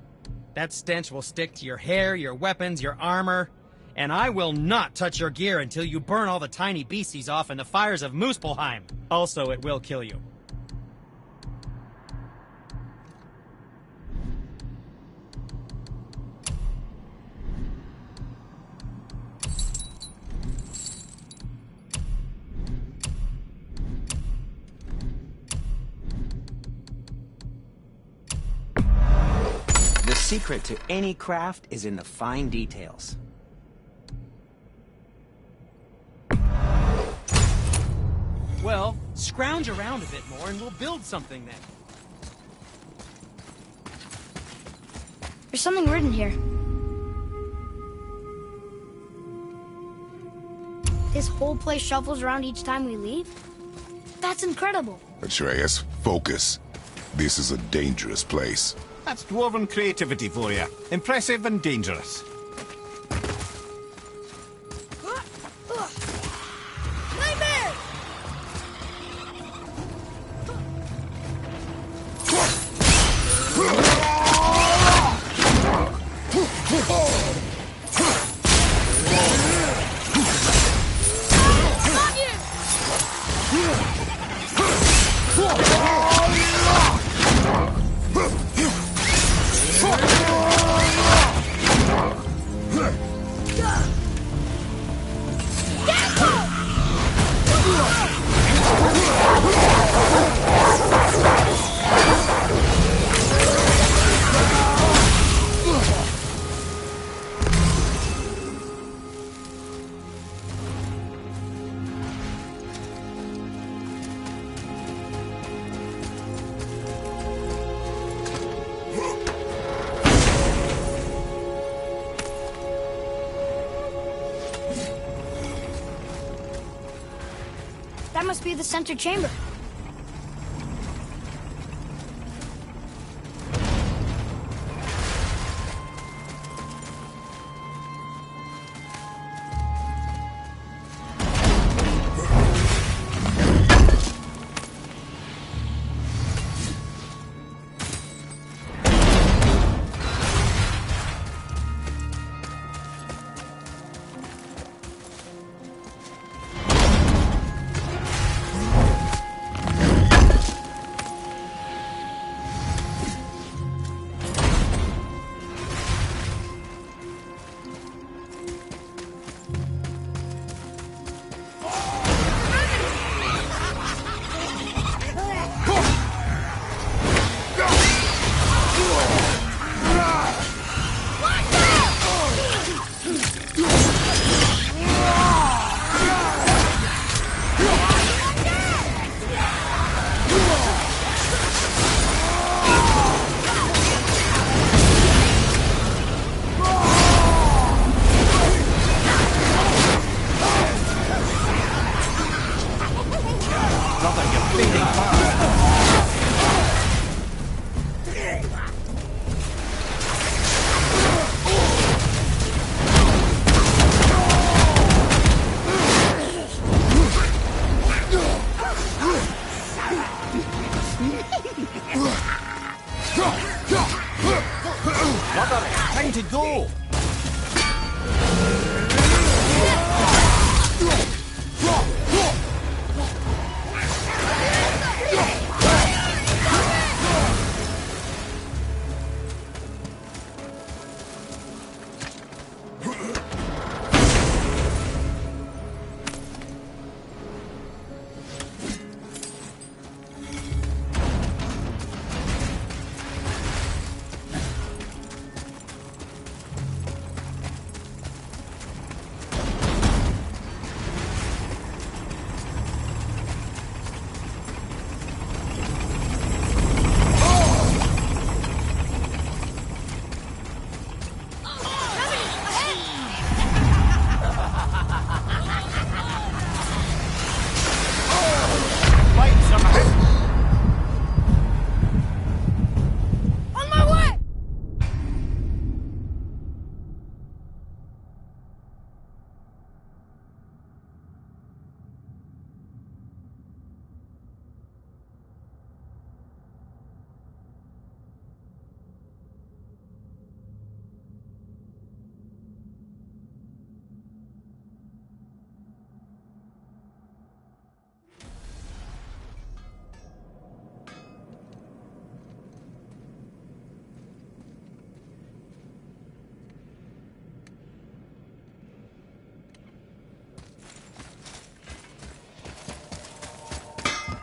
S5: That stench will stick to your hair, your weapons, your armor. And I will not touch your gear until you burn all the tiny beasties off in the fires of Muspelheim. Also, it will kill you.
S7: The secret to any craft is in the fine details.
S5: Well, scrounge around a bit more and we'll build something then.
S3: There's something written here. This whole place shuffles around each time we leave? That's incredible.
S2: Atreus, focus. This is a dangerous place.
S1: That's dwarven creativity for you. Impressive and dangerous.
S3: Nightmare! That must be the center chamber.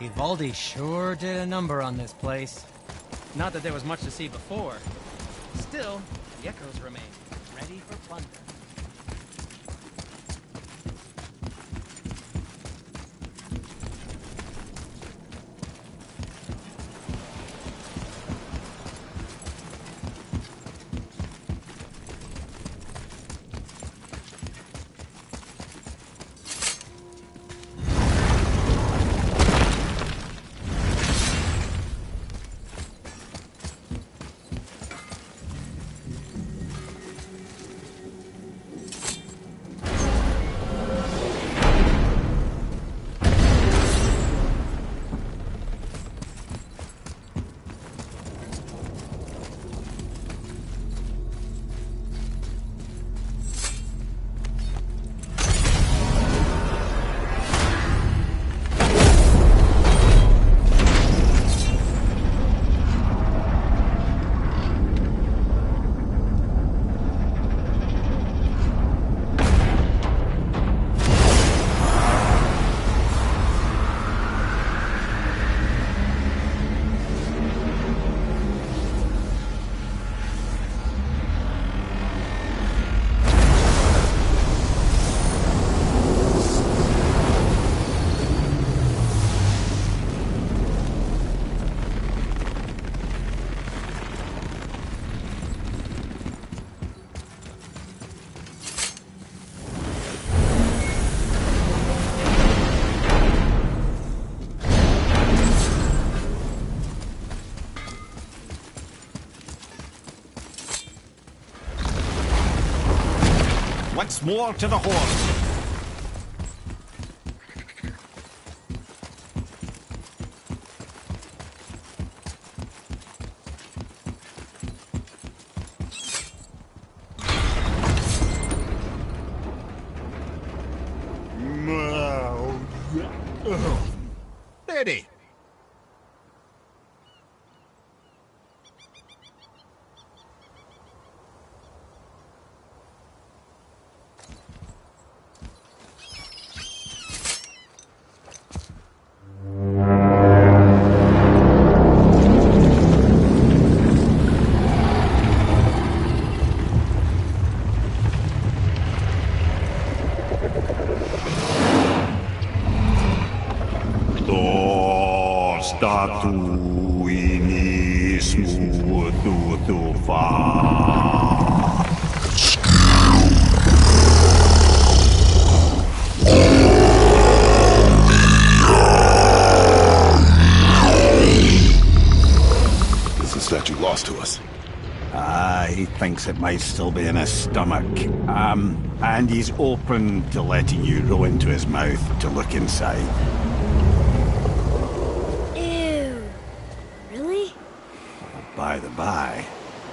S5: Vivaldi sure did a number on this place. Not that there was much to see before. Still, the echoes remain, ready for plunder.
S1: Once more to the horse. Steady.
S2: Statue lost to us.
S1: He thinks it might still be in his stomach. And he's open to letting you roll into his mouth to look inside.
S3: Ew. Really?
S1: By the by,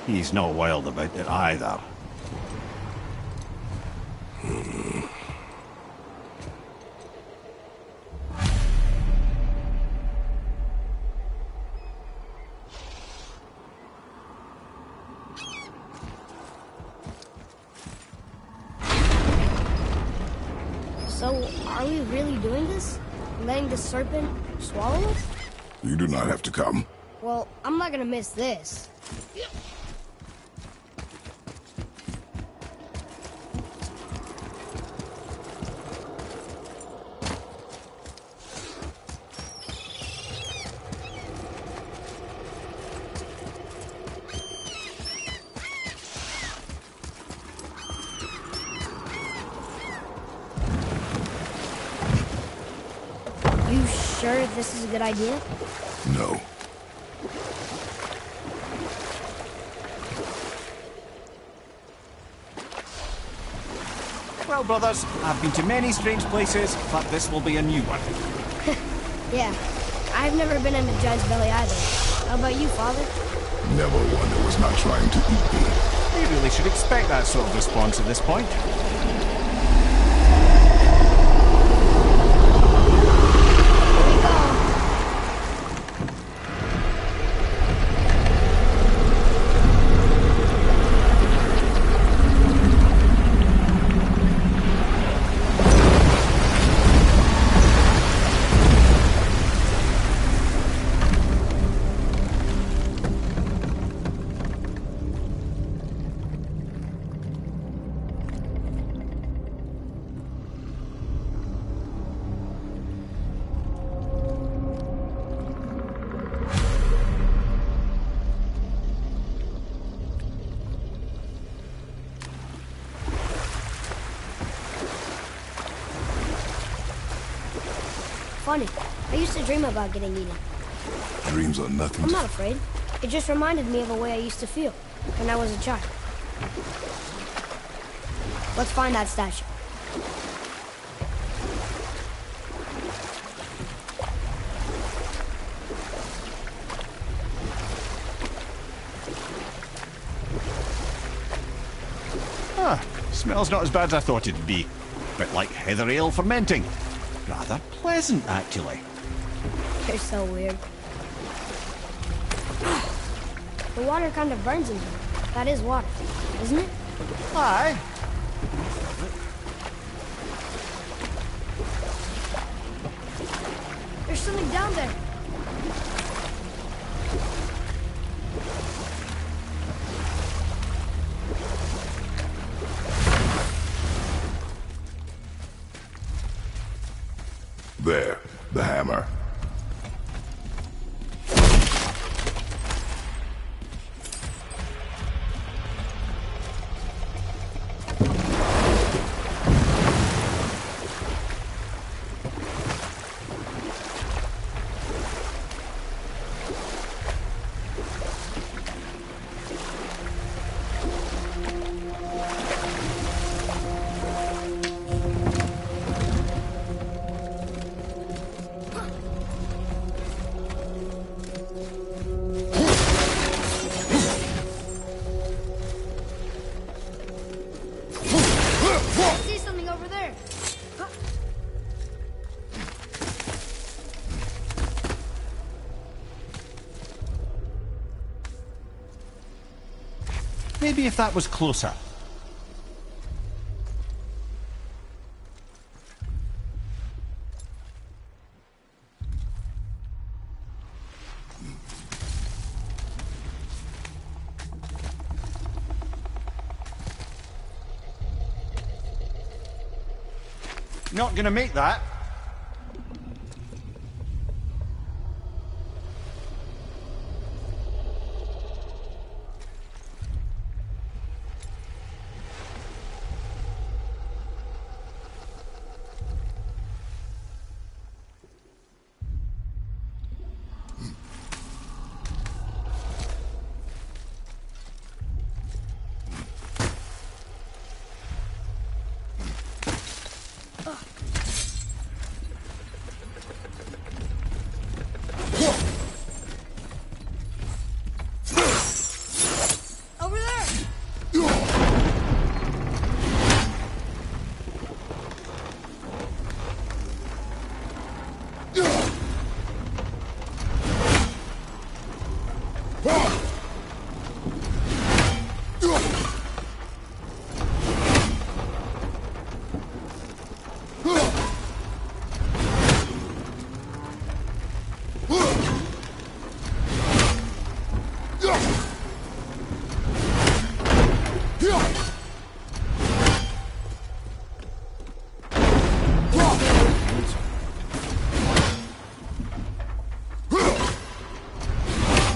S1: he's not wild about it either.
S3: So, are we really doing this? Letting the serpent swallow us?
S2: You do not have to come.
S3: Well, I'm not gonna miss this. You sure this is a good idea?
S2: No.
S1: Well, brothers, I've been to many strange places, but this will be a new one.
S3: Yeah. I've never been in a giant's belly either. How about you, Father?
S2: Never one that was not trying to eat me.
S1: They really should expect that sort of response at this point.
S3: funny. I used to dream about getting eaten.
S2: Dreams are nothing.
S3: I'm not afraid. It just reminded me of a way I used to feel when I was a child. Let's find that statue.
S1: Ah, smells not as bad as I thought it'd be. Bit like heather ale fermenting. Rather pleasant, actually.
S3: You're so weird. The water kind of burns in here. That is water, isn't it?
S1: Aye.
S3: There's something down there.
S2: There, the hammer.
S3: I see something over there.
S1: Maybe if that was closer. Not gonna make that.
S3: Over there.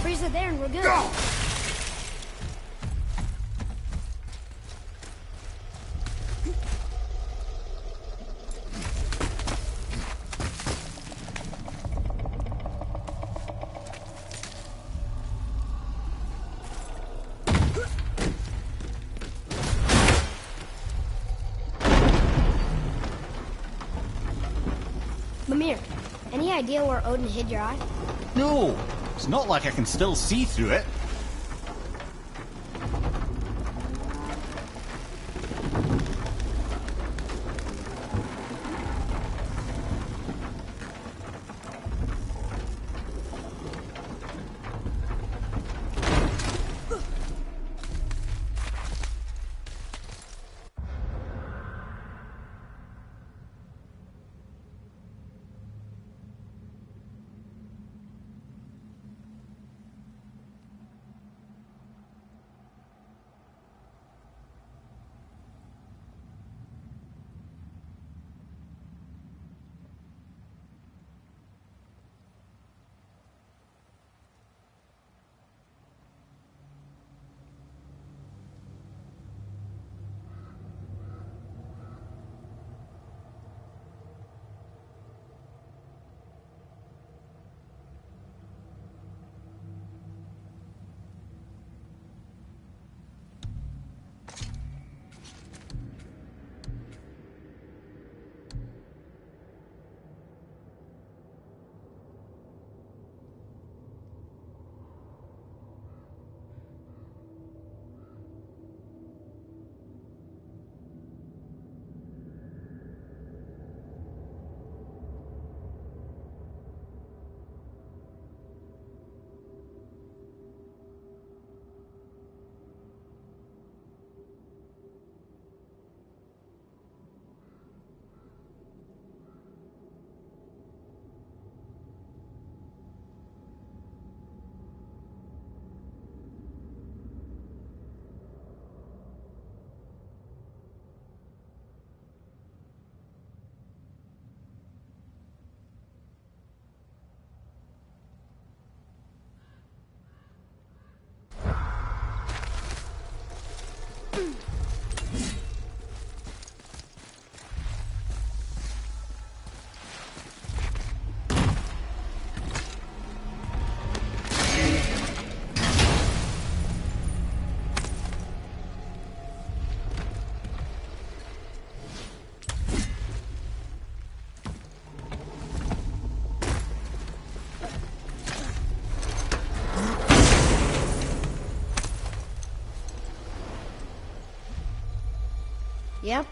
S3: Freeze it there and we're good. Mimir, any idea where Odin hid your eye?
S1: No, it's not like I can still see through it.
S3: Yep,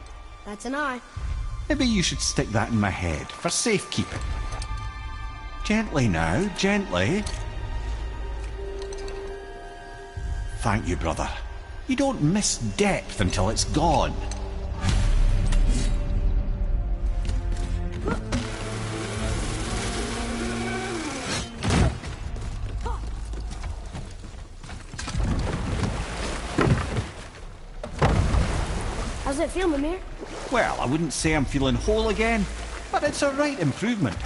S3: that's an eye.
S1: Maybe you should stick that in my head for safekeeping. Gently now, gently. Thank you, brother. You don't miss depth until it's gone.
S3: How's it feel, Mimir?
S1: Well, I wouldn't say I'm feeling whole again, but it's a right improvement.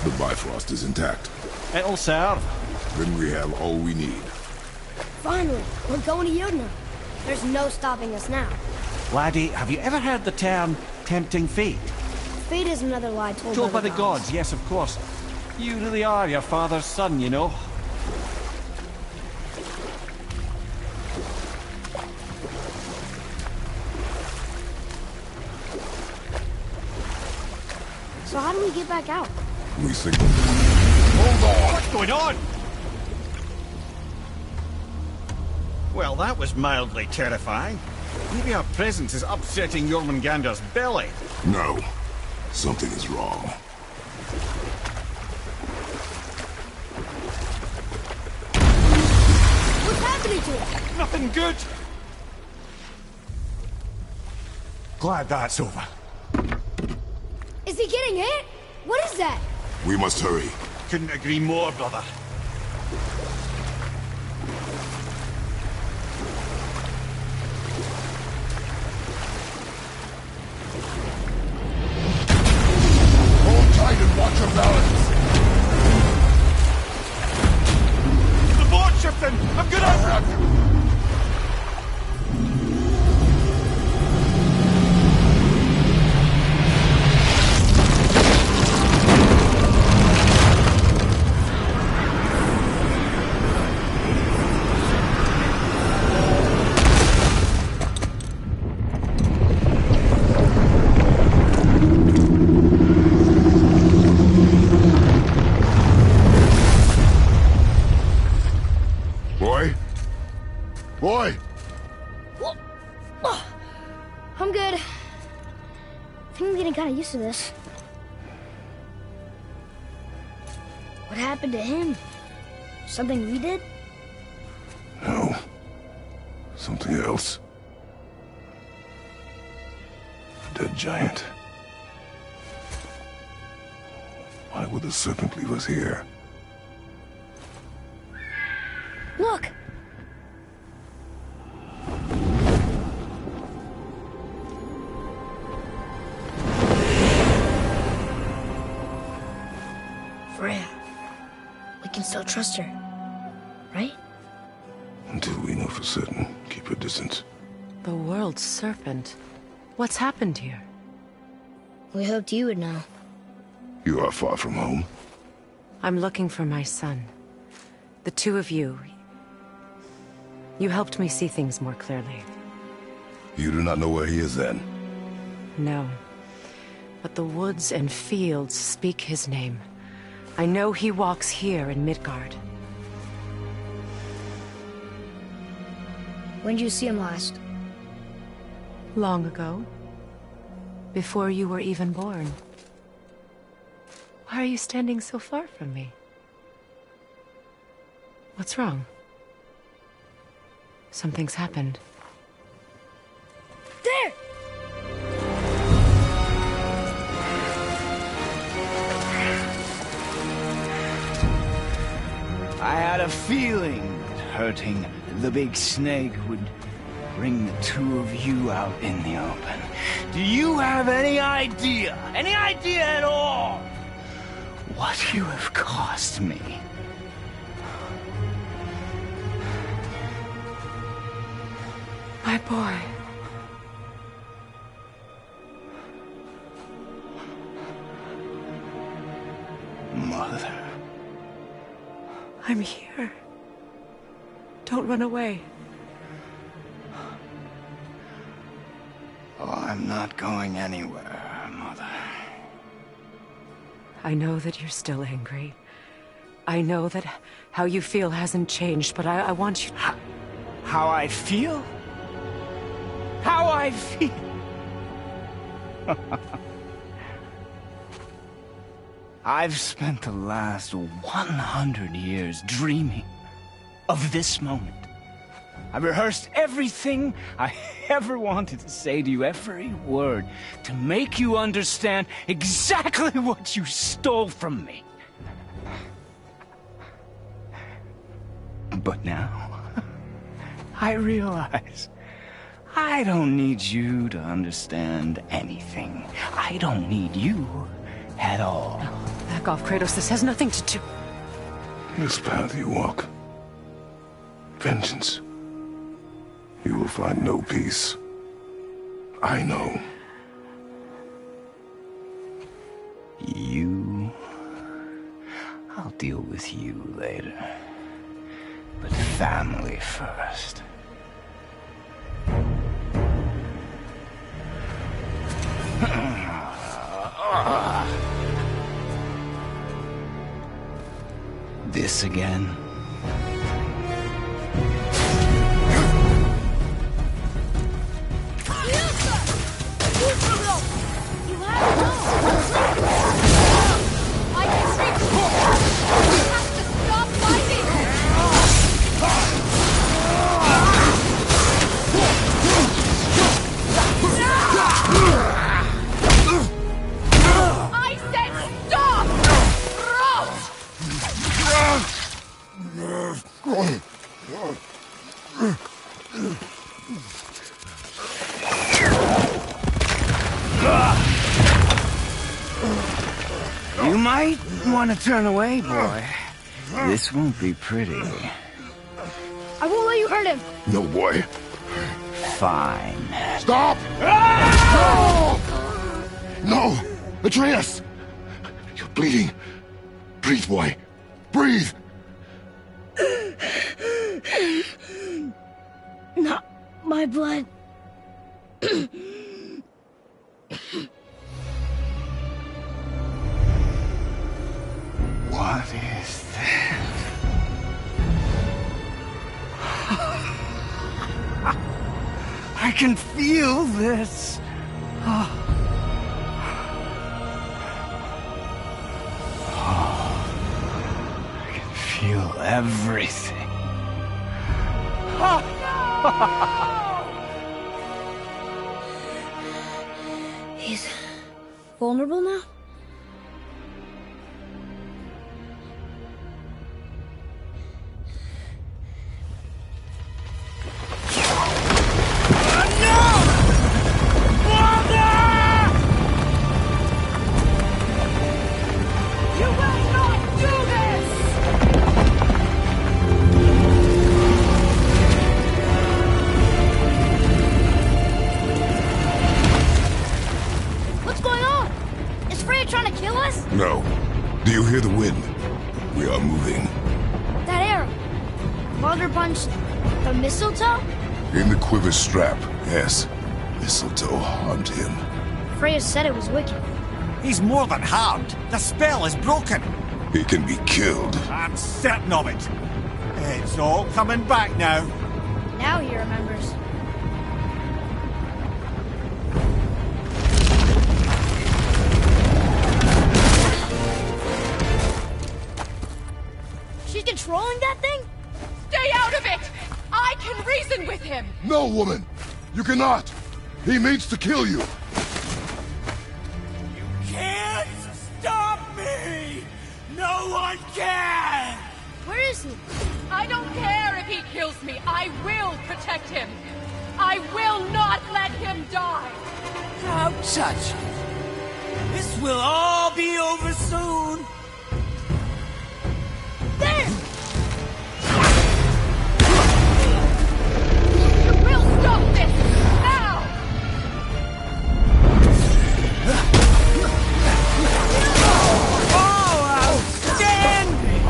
S2: The Bifrost is intact.
S1: It'll serve.
S2: Then we have all we need.
S3: Finally, we're going to Yudna. There's no stopping us now.
S1: Laddie, have you ever heard the term tempting fate?
S3: Fate is another lie
S1: Told by the gods, yes, of course. You really are your father's son, you know.
S3: So how do we get back out?
S2: We signal. Hold on!
S1: What's going on? Well, that was mildly terrifying. Maybe our presence is upsetting Jormungandr's belly.
S2: No. Something is wrong.
S3: What's happening to it?
S1: Nothing good. Glad that's over.
S3: Is he getting hit? What is that?
S2: We must hurry.
S1: Couldn't agree more, brother.
S2: Hold tight and watch your balance.
S1: The boat's shifting! I'm gonna...
S2: Boy!
S3: I'm good. I think I'm getting kind of used to this. What happened to him? Something we did?
S2: No. Something else. A dead giant. Why would the serpent leave us here?
S3: Look! Freya. We can still trust her, right?
S2: Until we know for certain, keep her distance.
S8: The world's serpent. What's happened here?
S3: We hoped you would know.
S2: You are far from home.
S8: I'm looking for my son. The two of you. You helped me see things more clearly.
S2: You do not know where he is then?
S8: No. But the woods and fields speak his name. I know he walks here in Midgard.
S3: When did you see him last?
S8: Long ago. Before you were even born. Why are you standing so far from me? What's wrong? Something's happened.
S3: There!
S9: I had a feeling that hurting the big snake would bring the two of you out in the open. Do you have any idea at all, what you have cost me?
S8: My boy.
S9: Mother.
S8: I'm here. Don't run away.
S9: Oh, I'm not going anywhere, Mother.
S8: I know that you're still angry. I know that how you feel hasn't changed, but I want you...
S9: How I feel? How I feel? I've spent the last 100 years dreaming of this moment. I've rehearsed everything I ever wanted to say to you, every word, to make you understand exactly what you stole from me. But now, I realize I don't need you to understand anything. I don't need you at all.
S8: No, back off, Kratos. This has nothing to do...
S2: This path you walk, vengeance, you will find no peace. I know.
S9: You... I'll deal with you later. But family first. This again? You might want to turn away, boy. This won't be pretty.
S3: I won't let you hurt him.
S2: No, boy.
S9: Fine.
S2: Stop! No! No! Atreus! You're bleeding. Breathe, boy. Breathe!
S3: Not my blood.
S9: What is that? I can feel this. I can feel everything.
S3: He's vulnerable now?
S2: No. Do you hear the wind? We are moving.
S3: That arrow. Baldur punched the mistletoe?
S2: In the quiver strap, yes. Mistletoe harmed him.
S3: Freya said it was wicked.
S1: He's more than harmed. The spell is broken.
S2: He can be killed.
S1: I'm certain of it. It's all coming back now.
S3: Now he remembers. She's controlling that thing?
S10: Stay out of it! I can reason with him!
S2: No, woman! You cannot! He means to kill you!
S9: You can't stop me! No one can!
S3: Where is he?
S10: I don't care if he kills me. I will protect him. I will not let him die.
S9: Don't touch him. This will all be over soon.
S3: There!
S10: You will stop this now!
S9: Oh, outstanding!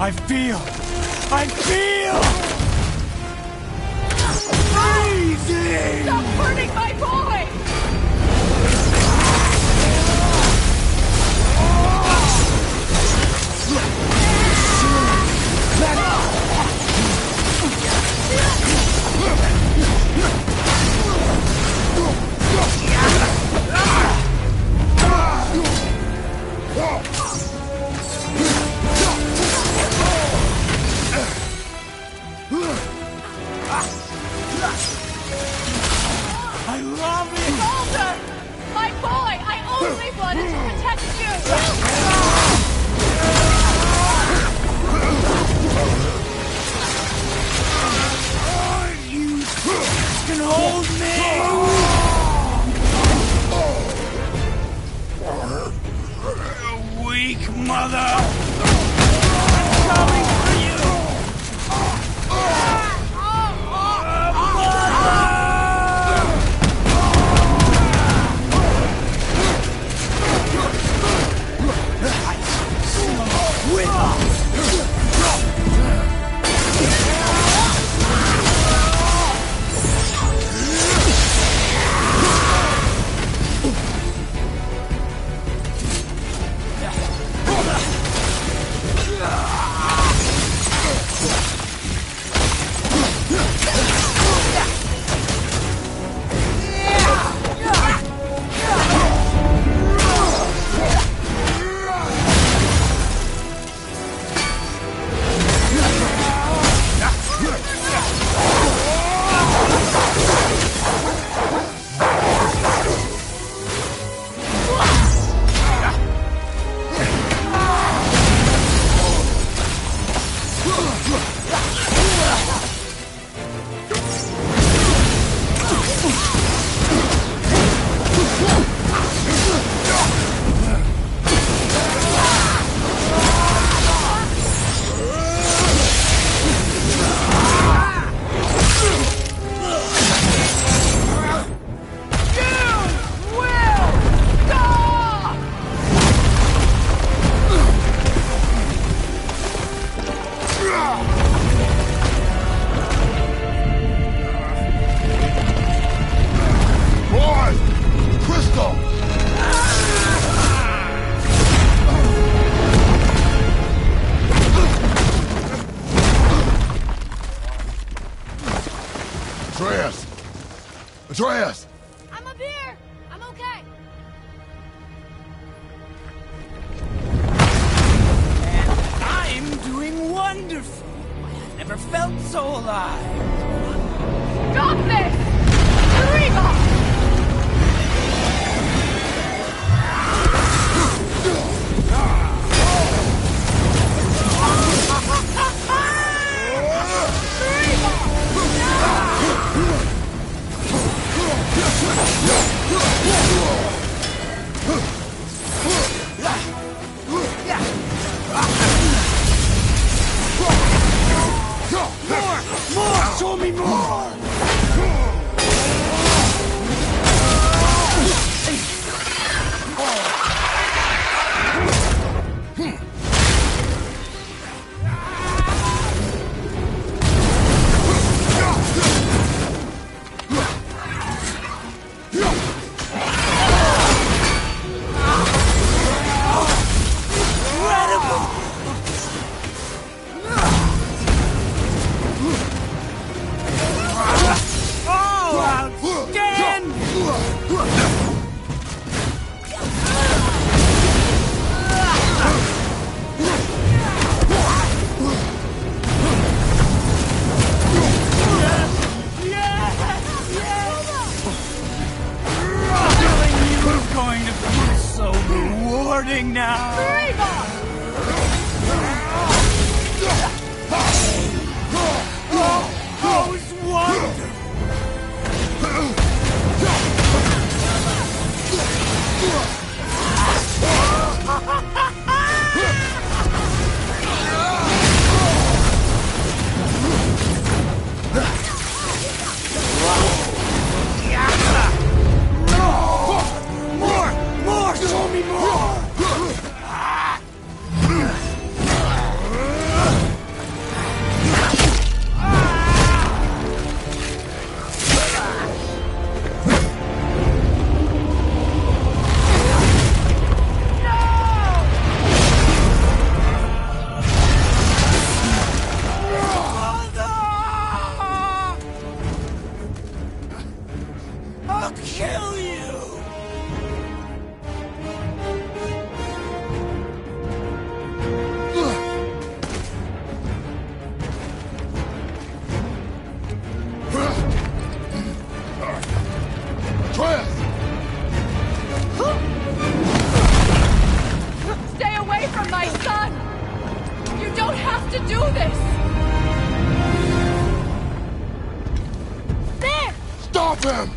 S9: I feel! Freezing!
S10: Stop hurting my boy!
S9: mother! I'm coming for you!
S2: Atreus!
S3: I'm up here! I'm okay!
S9: And I'm doing wonderful! I've never felt so alive!
S10: Stop this! Reba!
S9: More! Show me more! Now! Oh, it's wonderful! More! Show me more! I'll kill you!
S10: Stay away from my son! You don't have to do this!
S3: There!
S2: Stop him!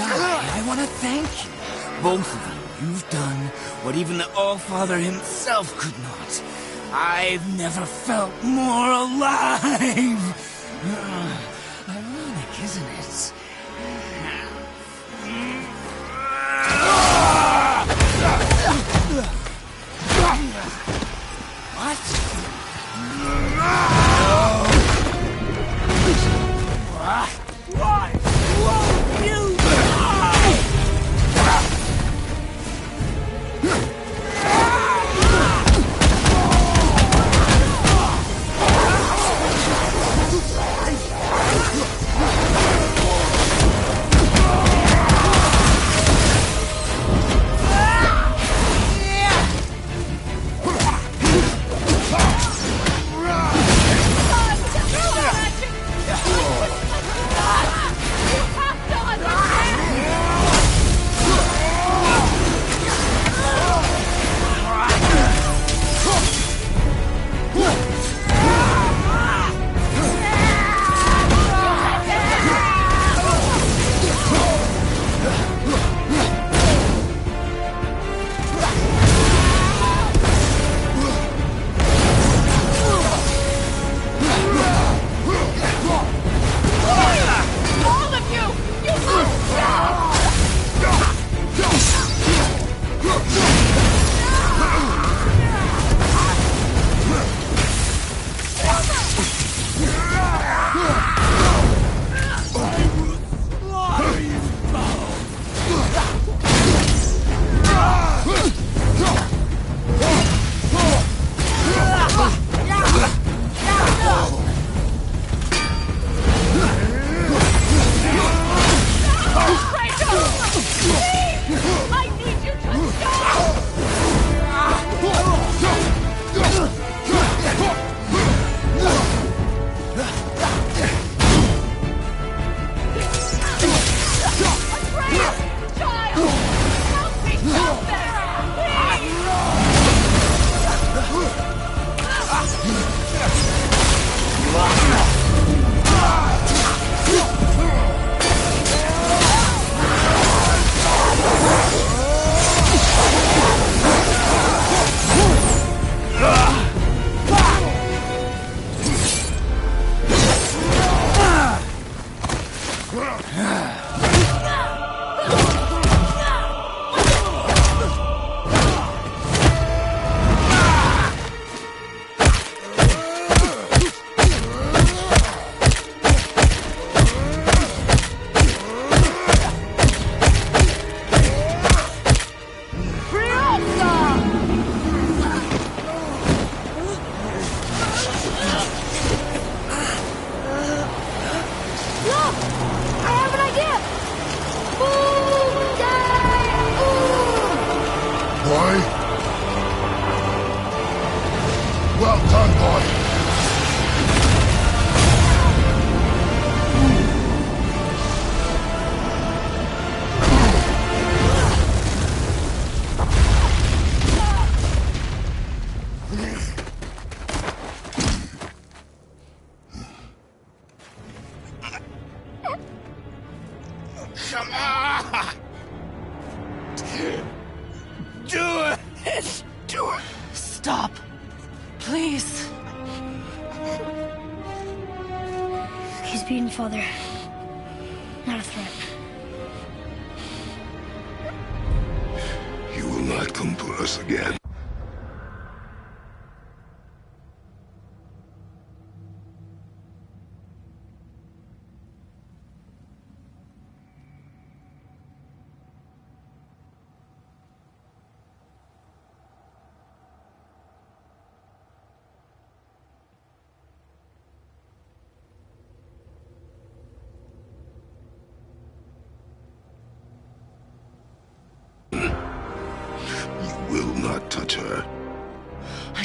S9: I want to thank you. Both of you. You've done what even the All-Father himself could not. I've never felt more alive. Ironic, isn't it? Why won't you?
S2: Well done, boy.
S9: Come on! Do it! Do it!
S8: Stop. Please.
S3: He's beaten, Father. Not a threat.
S2: You will not come to us again.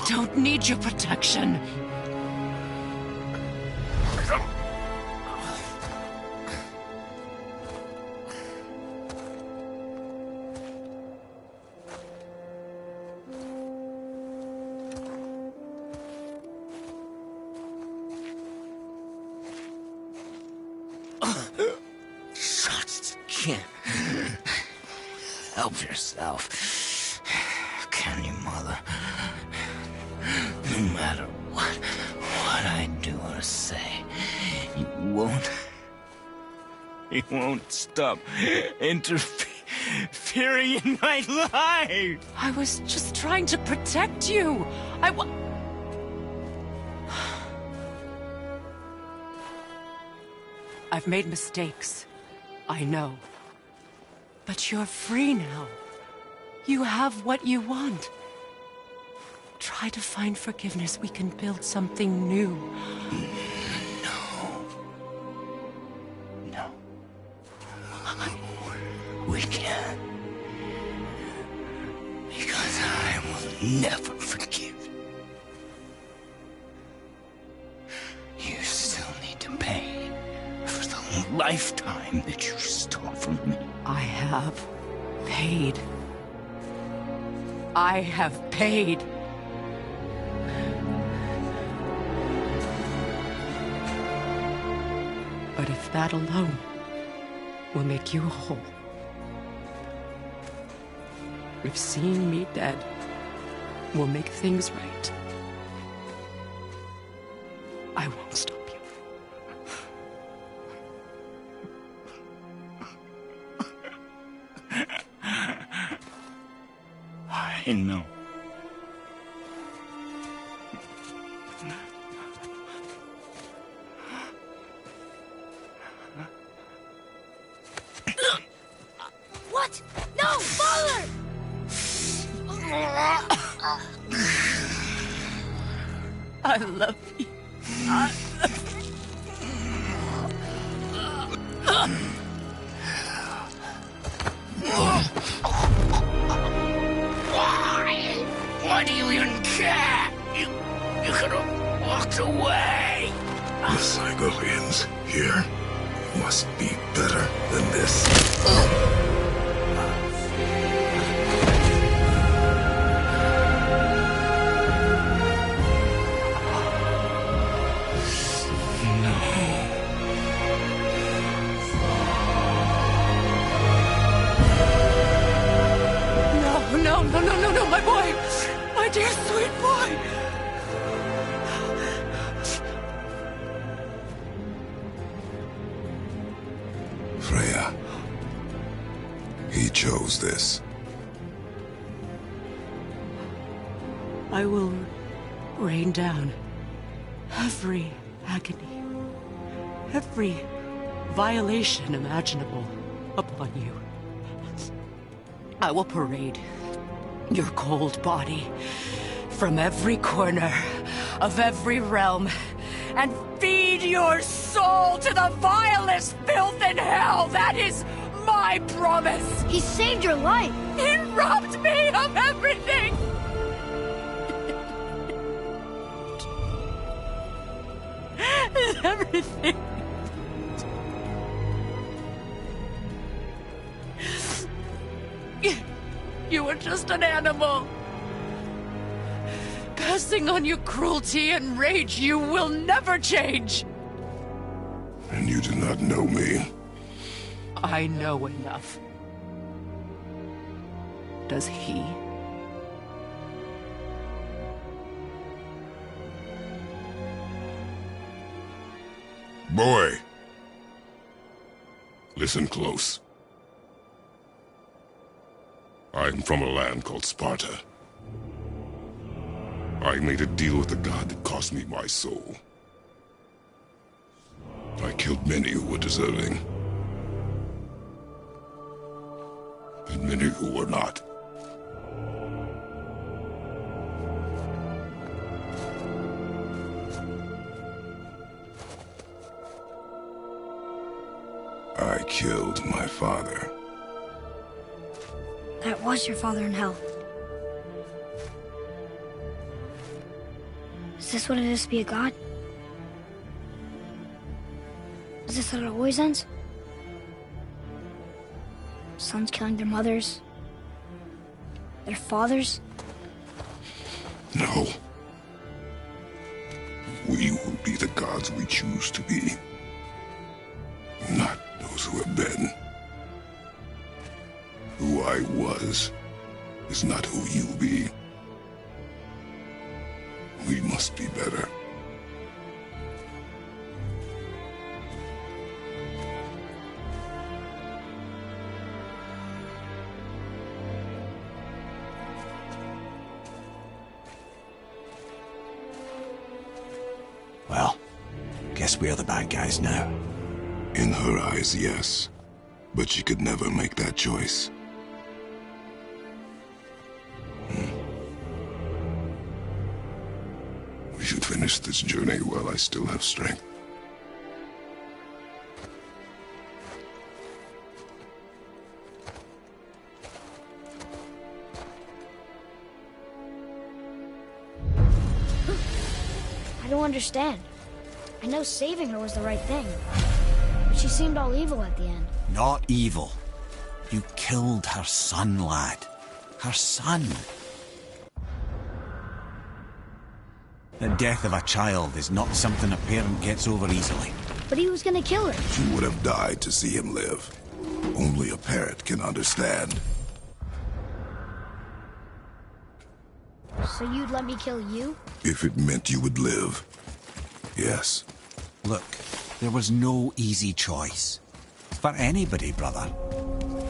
S8: don't need your protection.
S9: Shots again. Help yourself. Can you, Mother? No matter what I do or say, you won't stop interfering in my life.
S8: I was just trying to protect you. I've made mistakes. I know. But you're free now. You have what you want. Try to find forgiveness. We can build something new.
S9: No. We can't. Because I will never forgive you. You still need to pay for the lifetime that you stole from me.
S8: I have paid. I have paid. But if that alone will make you whole, if seeing me dead will make things right, I won't stop you.
S9: I know.
S3: What? No, Father!
S8: I love you.
S9: Why do you even care? You could have walked away.
S2: The Cygolians here must be better than this.
S8: No, my boy! My dear sweet boy!
S2: Freya. He chose this.
S8: I will rain down every agony, every violation imaginable upon you. I will parade your cold body from every corner of every realm and feed your soul to the vilest filth in hell. That is my promise.
S3: He saved your life.
S8: He robbed me of everything. Everything. You were just an animal. Passing on your cruelty and rage, you will never change.
S2: And you do not know me.
S8: I know enough. Does he?
S2: Boy! Listen close. I'm from a land called Sparta. I made a deal with the god that cost me my soul. I killed many who were deserving. And many who were not. I killed my father.
S3: That was your father in hell. Is this what it is to be a god? Is this how it always ends? Sons killing their mothers? Their fathers?
S2: No. We will be the gods we choose to be. Not those who have been. Who I was is not who you be. We must be better.
S1: Well, guess we're the bad guys now.
S2: In her eyes, yes. But she could never make that choice. We should finish this journey while I still have strength.
S3: I don't understand. I know saving her was the right thing. But she seemed all evil at the end.
S1: Not evil. You killed her son, lad. Her son. The death of a child is not something a parent gets over easily.
S3: But he was gonna kill her.
S2: She would have died to see him live. Only a parent can understand.
S3: So you'd let me kill you?
S2: If it meant you would live. Yes.
S1: Look, there was no easy choice. For anybody, brother.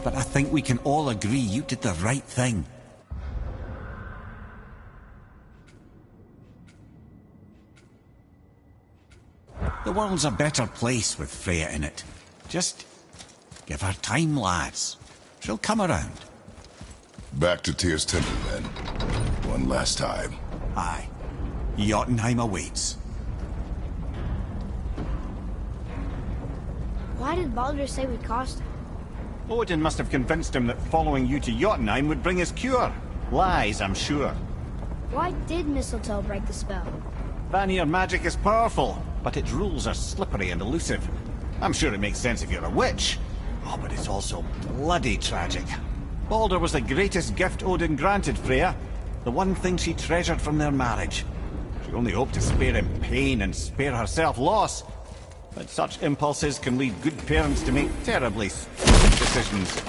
S1: But I think we can all agree you did the right thing. The world's a better place with Freya in it. Just give her time, lads. She'll come around.
S2: Back to Tyr's temple, then. One last time.
S1: Aye. Jotunheim awaits.
S3: Why did Baldur say we'd cost him?
S6: Odin must have convinced him that following you to Jotunheim would bring his cure. Lies, I'm sure.
S3: Why did Mistletoe break the spell?
S6: Vanir magic is powerful, but its rules are slippery and elusive. I'm sure it makes sense if you're a witch. Oh, but it's also bloody tragic. Baldur was the greatest gift Odin granted Freya. The one thing she treasured from their marriage. She only hoped to spare him pain and spare herself loss. But such impulses can lead good parents to make terribly stupid decisions.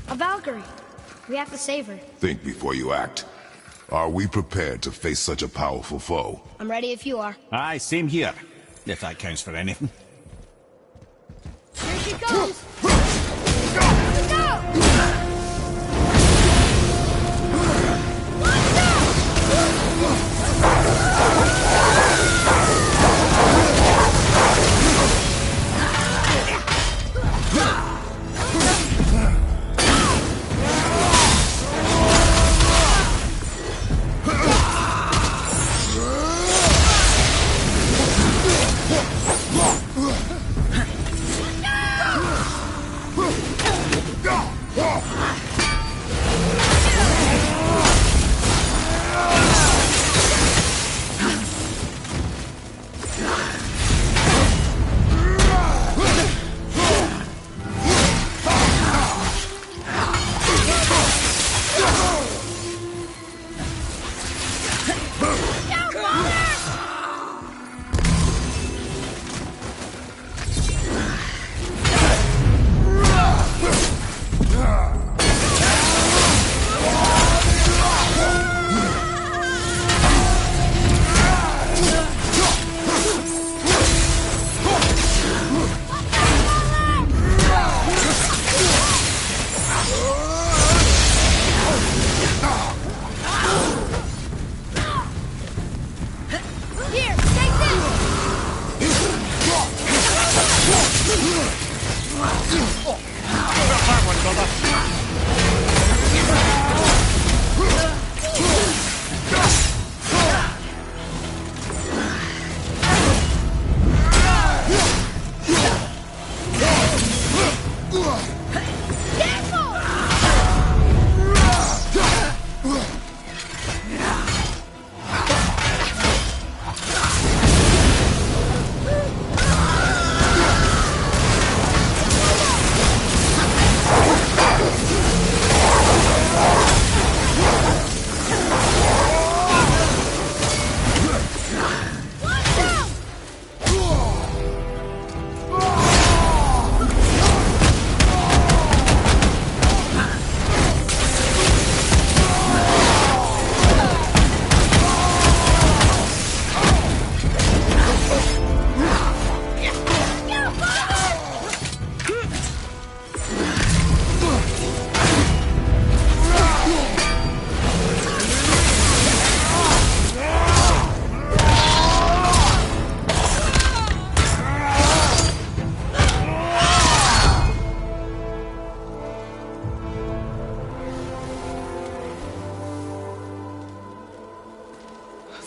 S3: A Valkyrie. We have to save her.
S2: Think before you act. Are we prepared to face such a powerful foe?
S3: I'm ready if you are.
S6: Aye, same here. If that counts for anything.
S3: Here she comes! Go!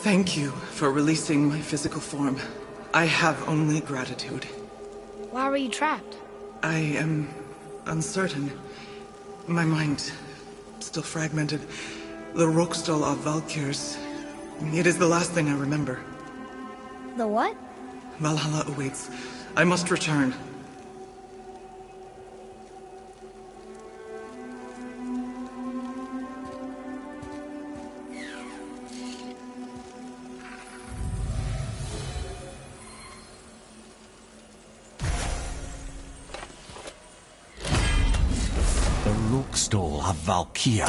S11: Thank you for releasing my physical form. I have only gratitude.
S3: Why were you trapped?
S11: I am uncertain. My mind still fragmented. The Roksdal of Valkyrs. It is the last thing I remember.
S3: The what?
S11: Valhalla awaits. I must return.
S6: The Rookstall of Valkyr.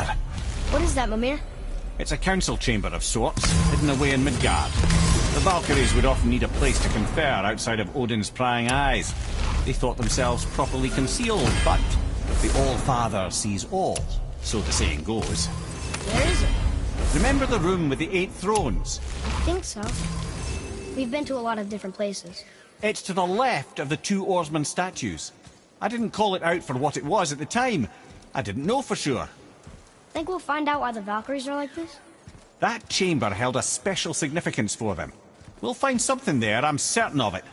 S3: What is that, Mimir?
S6: It's a council chamber of sorts, hidden away in Midgard. The Valkyries would often need a place to confer outside of Odin's prying eyes. They thought themselves properly concealed, but the All-Father sees all, so the saying goes.
S3: Where is it?
S6: Remember the room with the 8 thrones?
S3: I think so. We've been to a lot of different places.
S6: It's to the left of the 2 oarsman statues. I didn't call it out for what it was at the time. I didn't know for sure.
S3: Think we'll find out why the Valkyries are like this?
S6: That chamber held a special significance for them. We'll find something there, I'm certain of it.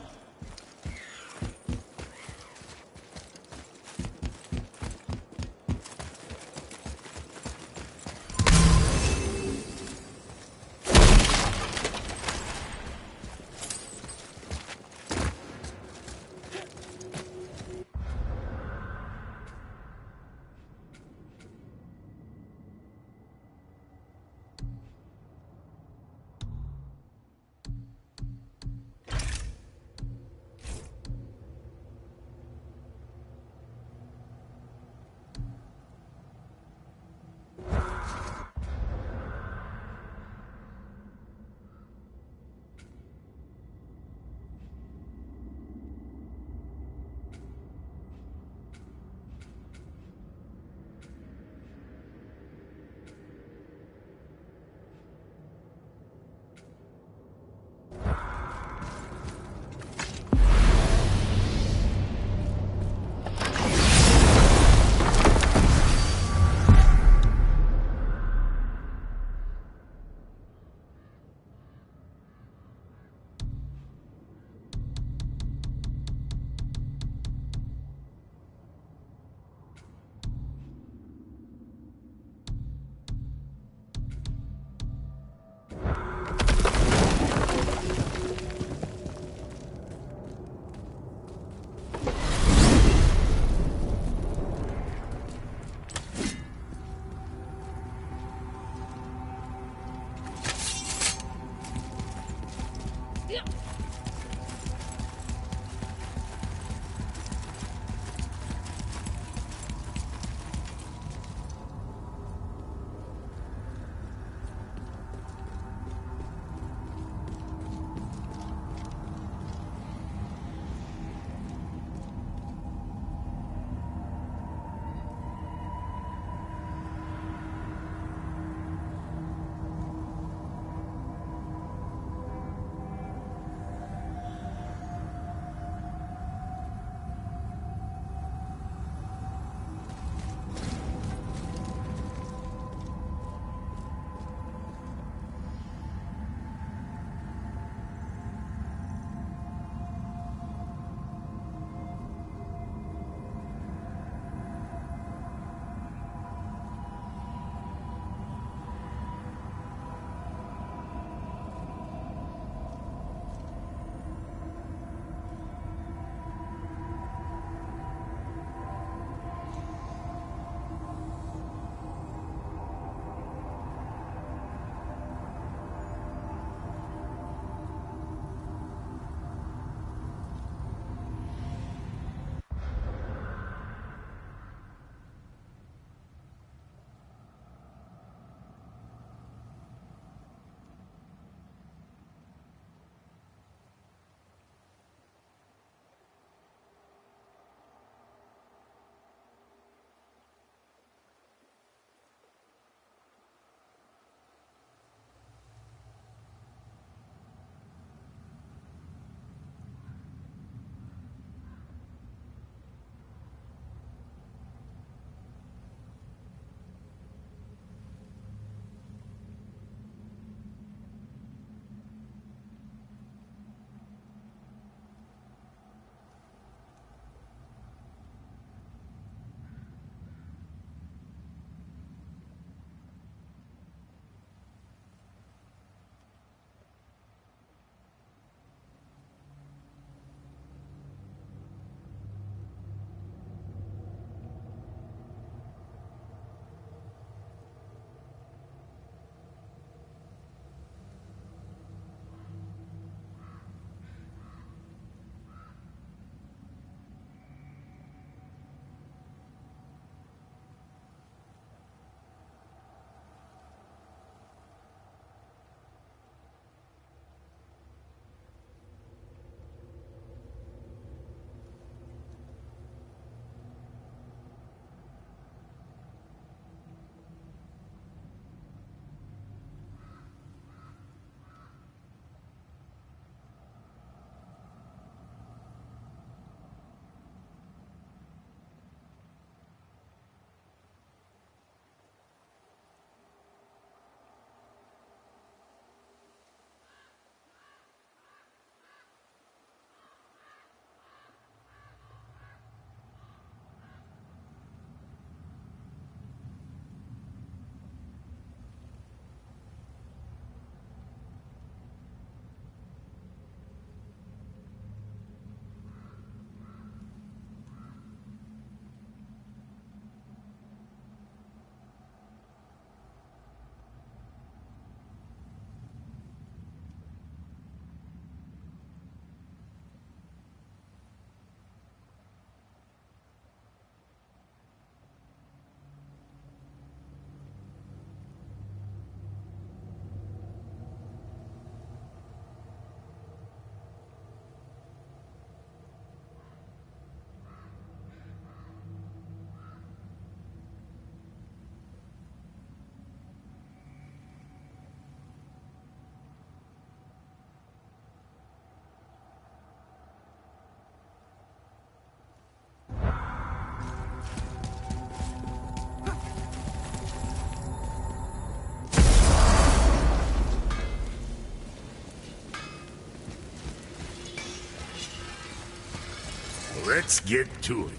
S4: Let's get to it.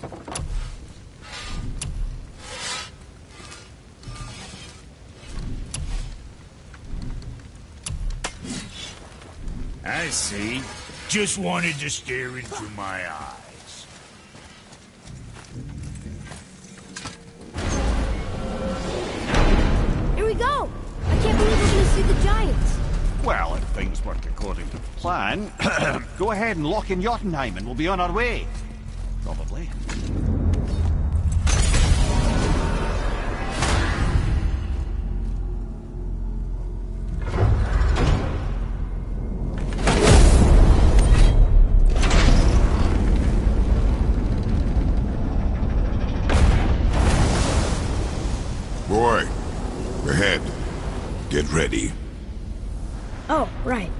S4: I see. Just wanted to stare into my eyes.
S3: Here we go! I can't believe we're gonna see the giants.
S6: Well, if things work according to plan, go ahead and lock in Jotunheim and we'll be on our way. Probably.
S2: Boy, ahead. Get ready.
S3: Oh, right.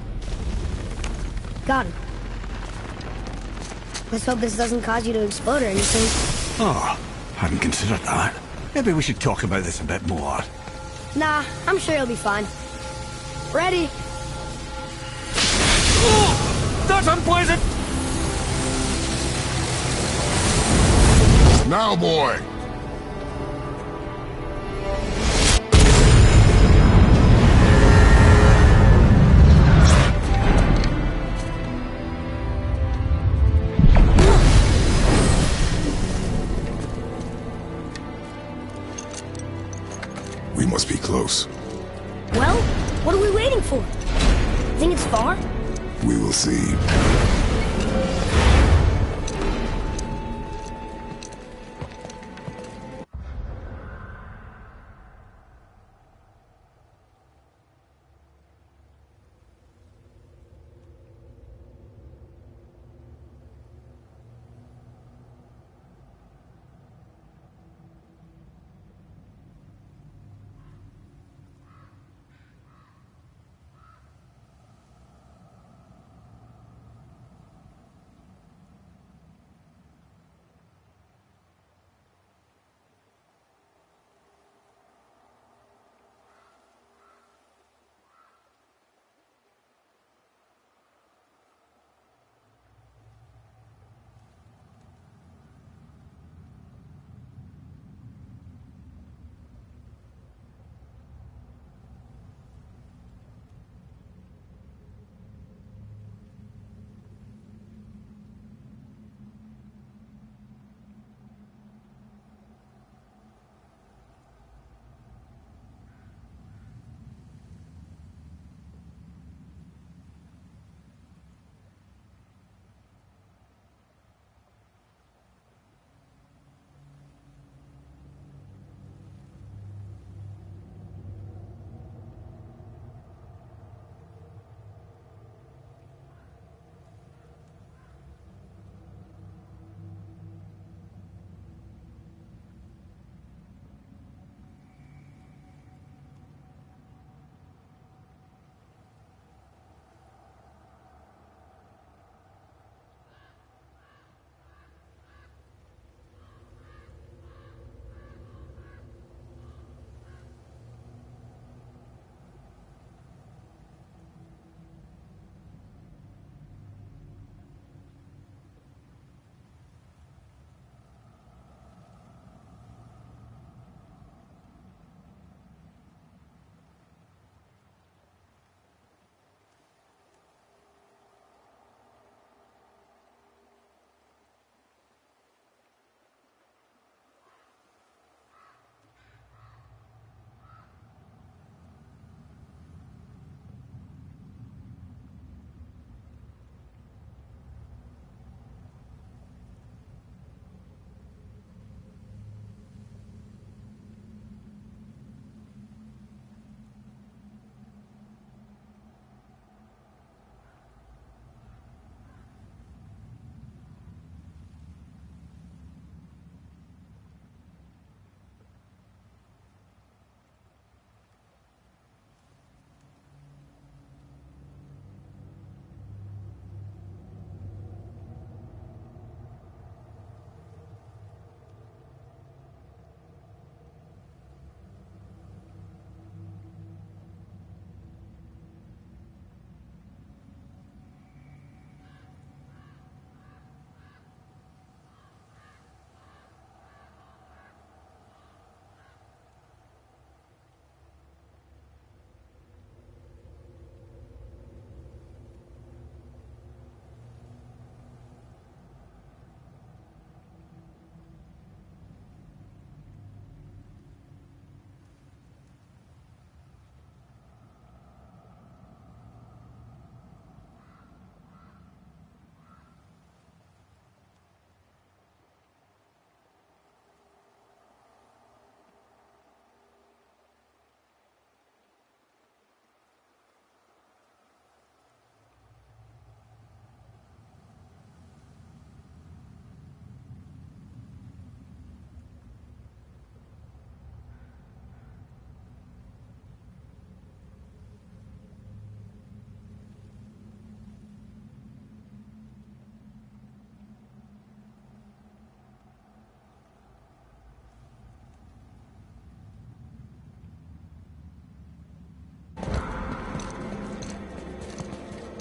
S3: Got him. Let's hope this doesn't cause you to explode or anything.
S9: Oh, hadn't considered that. Maybe we should talk about this a bit more.
S3: Nah, I'm sure you'll be fine. Ready?
S9: Oh, that's unpleasant!
S2: Now, boy! We must be close.
S3: Well, what are we waiting for? Think it's far?
S2: We will see.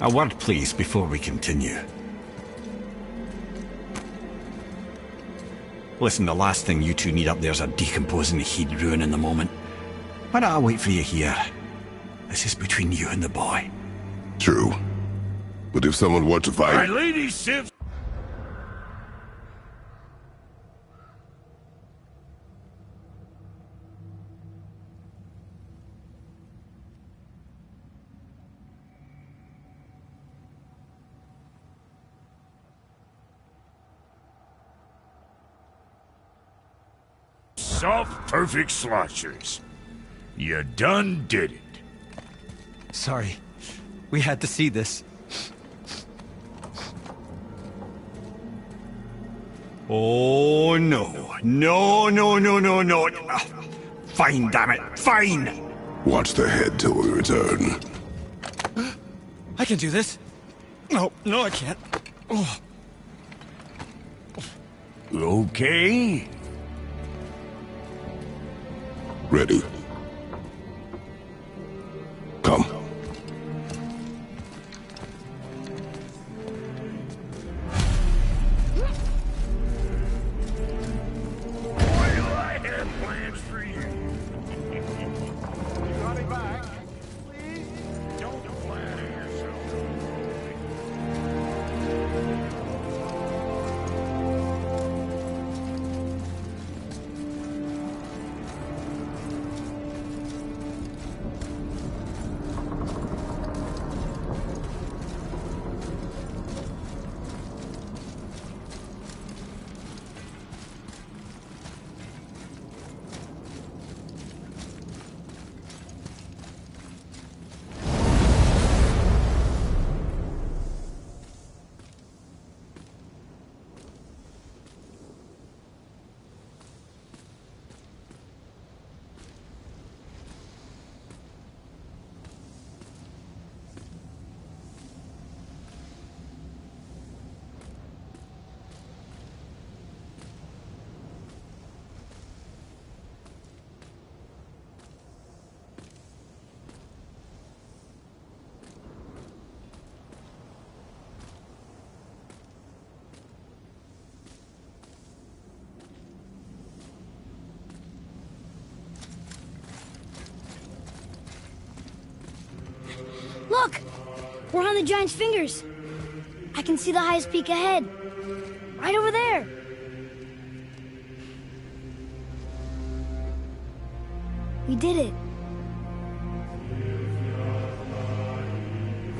S6: A word, please, before we continue. Listen, the last thing you two need up there's a decomposing heat ruining the moment. Why don't I wait for you here? This is between you and the boy.
S2: True. But if someone were to fight...
S4: My lady Sif... Soft, perfect sloshers. You done did it.
S5: Sorry. We had to see this.
S6: Oh, no. No, no, no, no, no. Fine, damn it. Fine!
S2: Watch the head till we return.
S5: I can do this. No, I can't. Oh.
S4: Okay.
S2: Ready. Come.
S4: Why do I have plans for you?
S6: You got it back.
S4: Please, don't flatter yourself.
S3: Look! We're on the giant's fingers. I can see the highest peak ahead. Right over there. We did it.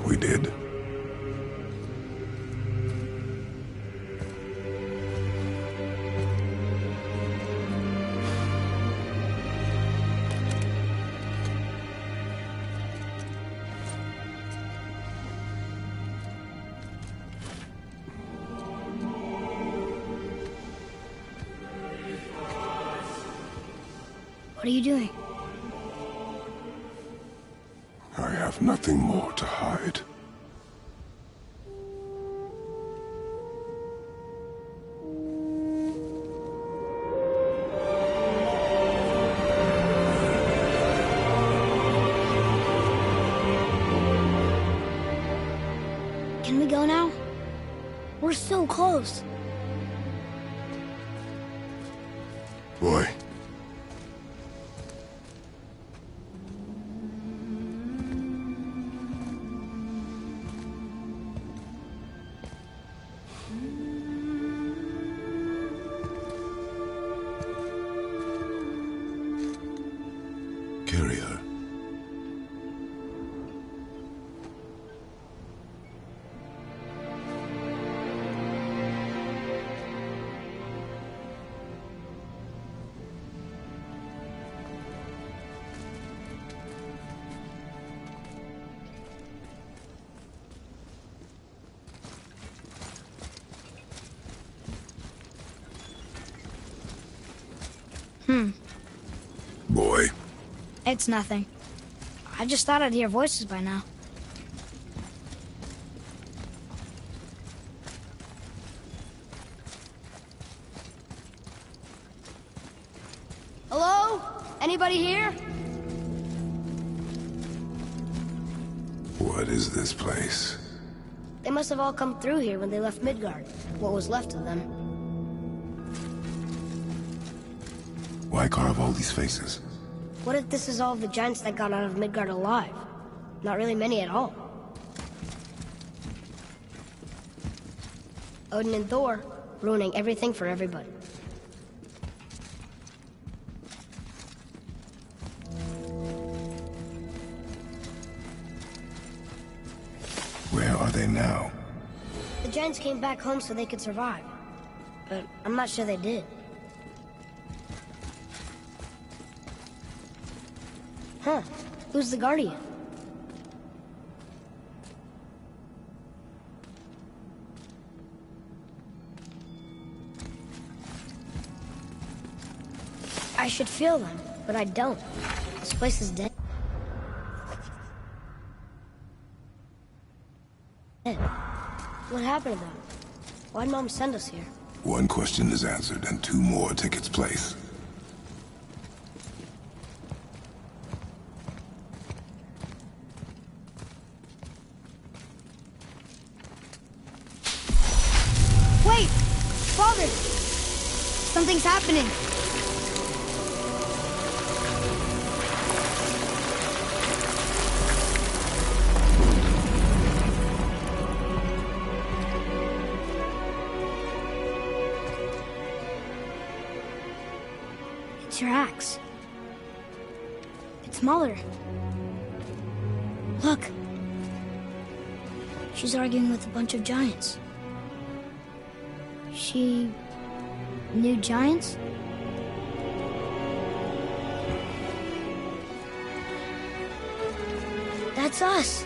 S2: We did.
S3: What are you doing?
S2: I have nothing more to hide.
S3: Can we go now? We're so close.
S2: Boy. Carry her. Boy.
S3: It's nothing. I just thought I'd hear voices by now. Hello? Anybody here?
S2: What is this place?
S3: They must have all come through here when they left Midgard. What was left of them.
S2: Why carve all these faces?
S3: What if this is all the giants that got out of Midgard alive? Not really many at all. Odin and Thor, ruining everything for everybody.
S2: Where are they now?
S3: The giants came back home so they could survive. But I'm not sure they did. Huh. Who's the Guardian? I should feel them, but I don't. This place is dead. What happened to them? Why'd Mom send us here?
S2: One question is answered, and two more take its place.
S3: Wait! Father! Something's happening! It's your axe. It's smaller. Look! She's arguing with a bunch of giants. She knew giants? That's us.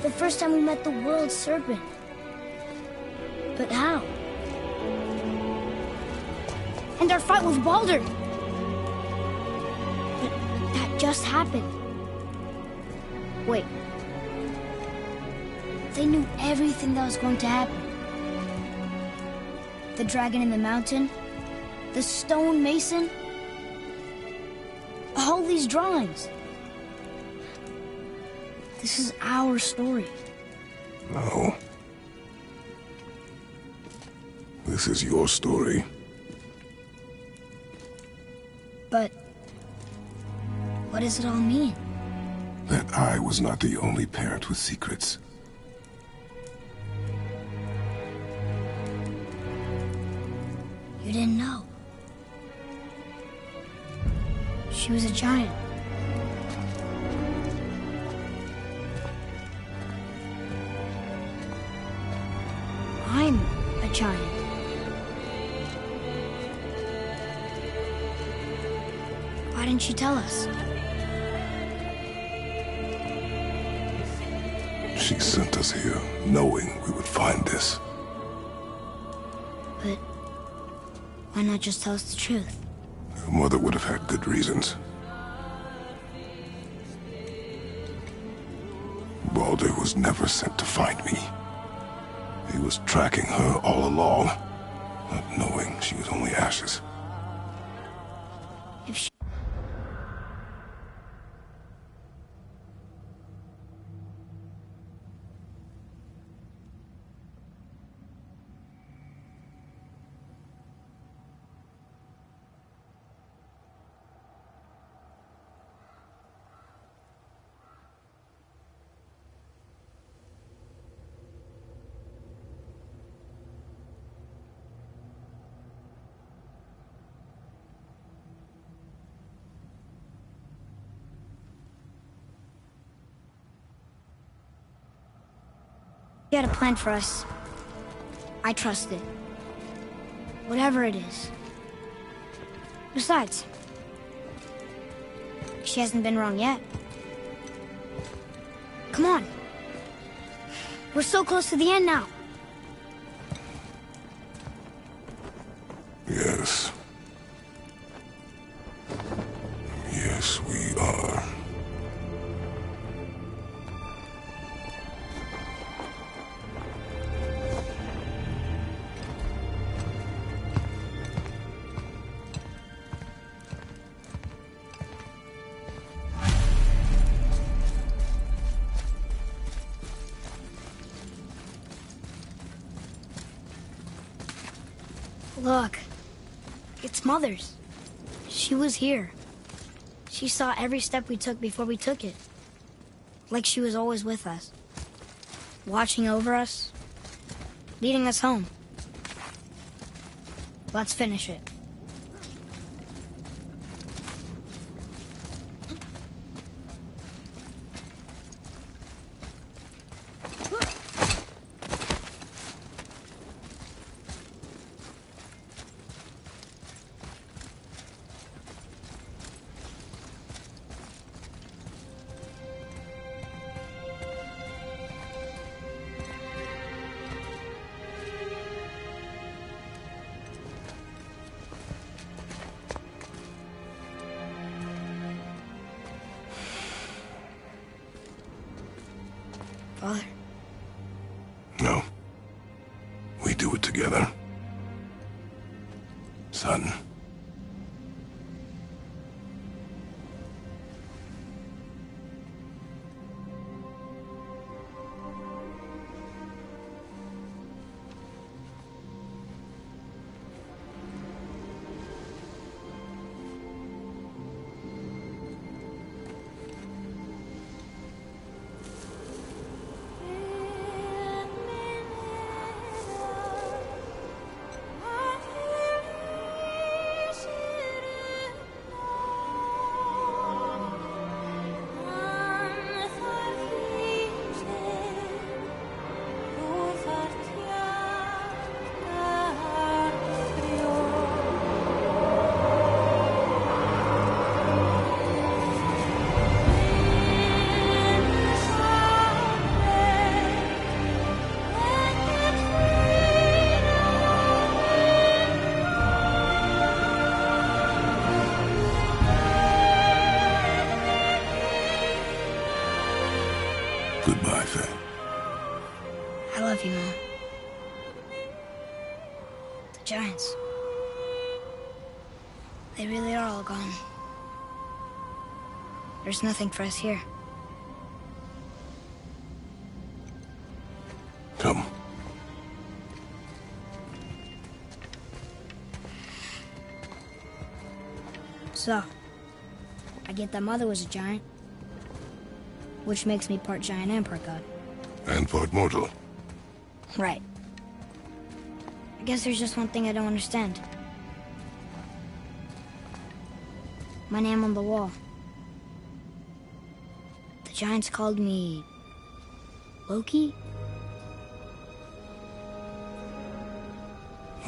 S3: The first time we met the world serpent. But how? And our fight with Baldur. But that just happened. Wait. They knew everything that was going to happen. The dragon in the mountain, the stone mason, all these drawings. This is our story.
S2: No. This is your story.
S3: But what does it all mean?
S2: That I was not the only parent with secrets.
S3: You didn't know. She was a giant. I'm a giant. Why didn't you tell us?
S2: She sent us here, knowing we would find this.
S3: But why not just tell us the truth?
S2: Your mother would have had good reasons. Baldur was never sent to find me. He was tracking her all along, not knowing she was only ashes.
S3: If she... She had a plan for us. I trust it. Whatever it is. Besides, she hasn't been wrong yet. Come on. We're so close to the end now.
S2: Yes. Yes, we are.
S3: Look. It's Mother's. She was here. She saw every step we took before we took it. Like she was always with us. Watching over us. Leading us home. Let's finish it. Father?
S2: No. We do it together. Son. Goodbye, Faye.
S3: I love you, Mom. The Giants. They really are all gone. There's nothing for us here.
S2: Come.
S3: So, I get that Mother was a giant. Which makes me part giant and part god.
S2: And part mortal.
S3: Right. I guess there's just one thing I don't understand. My name on the wall. The Giants called me... Loki?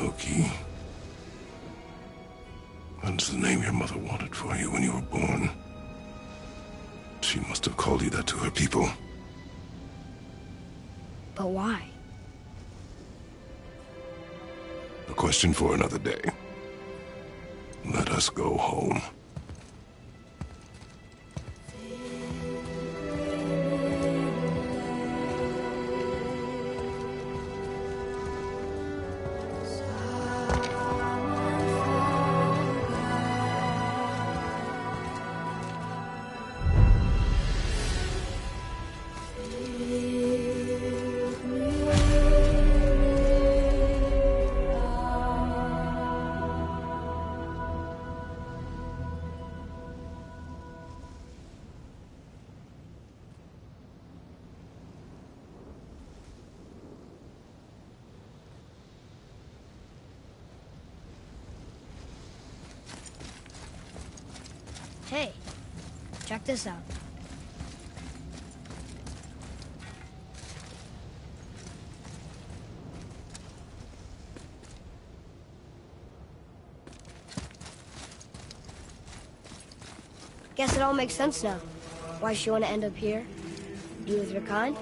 S2: Loki. That's the name your mother wanted for you when you were born. She must have called you that to her people.
S3: But why?
S2: A question for another day. Let us go home.
S3: Hey, check this out.
S12: Guess it all makes sense now. Why she want to end up here? Be with her kind?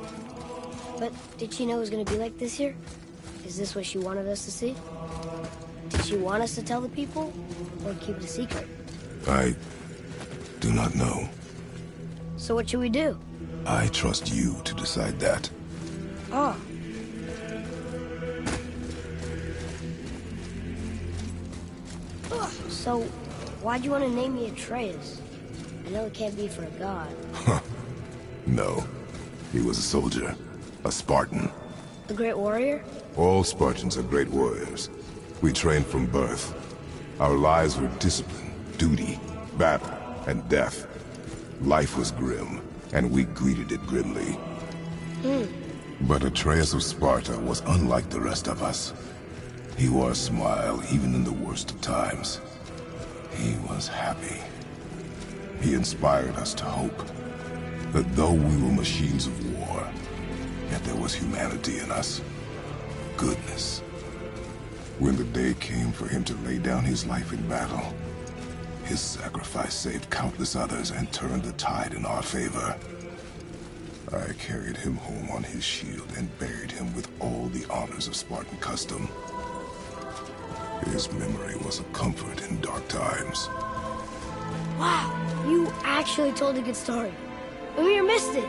S12: But did she know it was going to be like this here? Is this what she wanted us to see? Did she want us to tell the people? Or keep it a secret?
S2: I do not know.
S12: So what should we do?
S2: I trust you to decide that.
S12: Oh. So, why'd you want to name me Atreus? I know it can't be for a god.
S2: No. He was a soldier. A Spartan.
S12: A great warrior?
S2: All Spartans are great warriors. We trained from birth. Our lives were discipline, duty, battle, and death. Life was grim, and we greeted it grimly. But Atreus of Sparta was unlike the rest of us. He wore a smile even in the worst of times. He was happy. He inspired us to hope that though we were machines of war, yet there was humanity in us. Goodness. When the day came for him to lay down his life in battle, his sacrifice saved countless others and turned the tide in our favor. I carried him home on his shield and buried him with all the honors of Spartan custom. His memory was a comfort in dark times.
S3: Wow, you actually told a good story. Mimir missed it.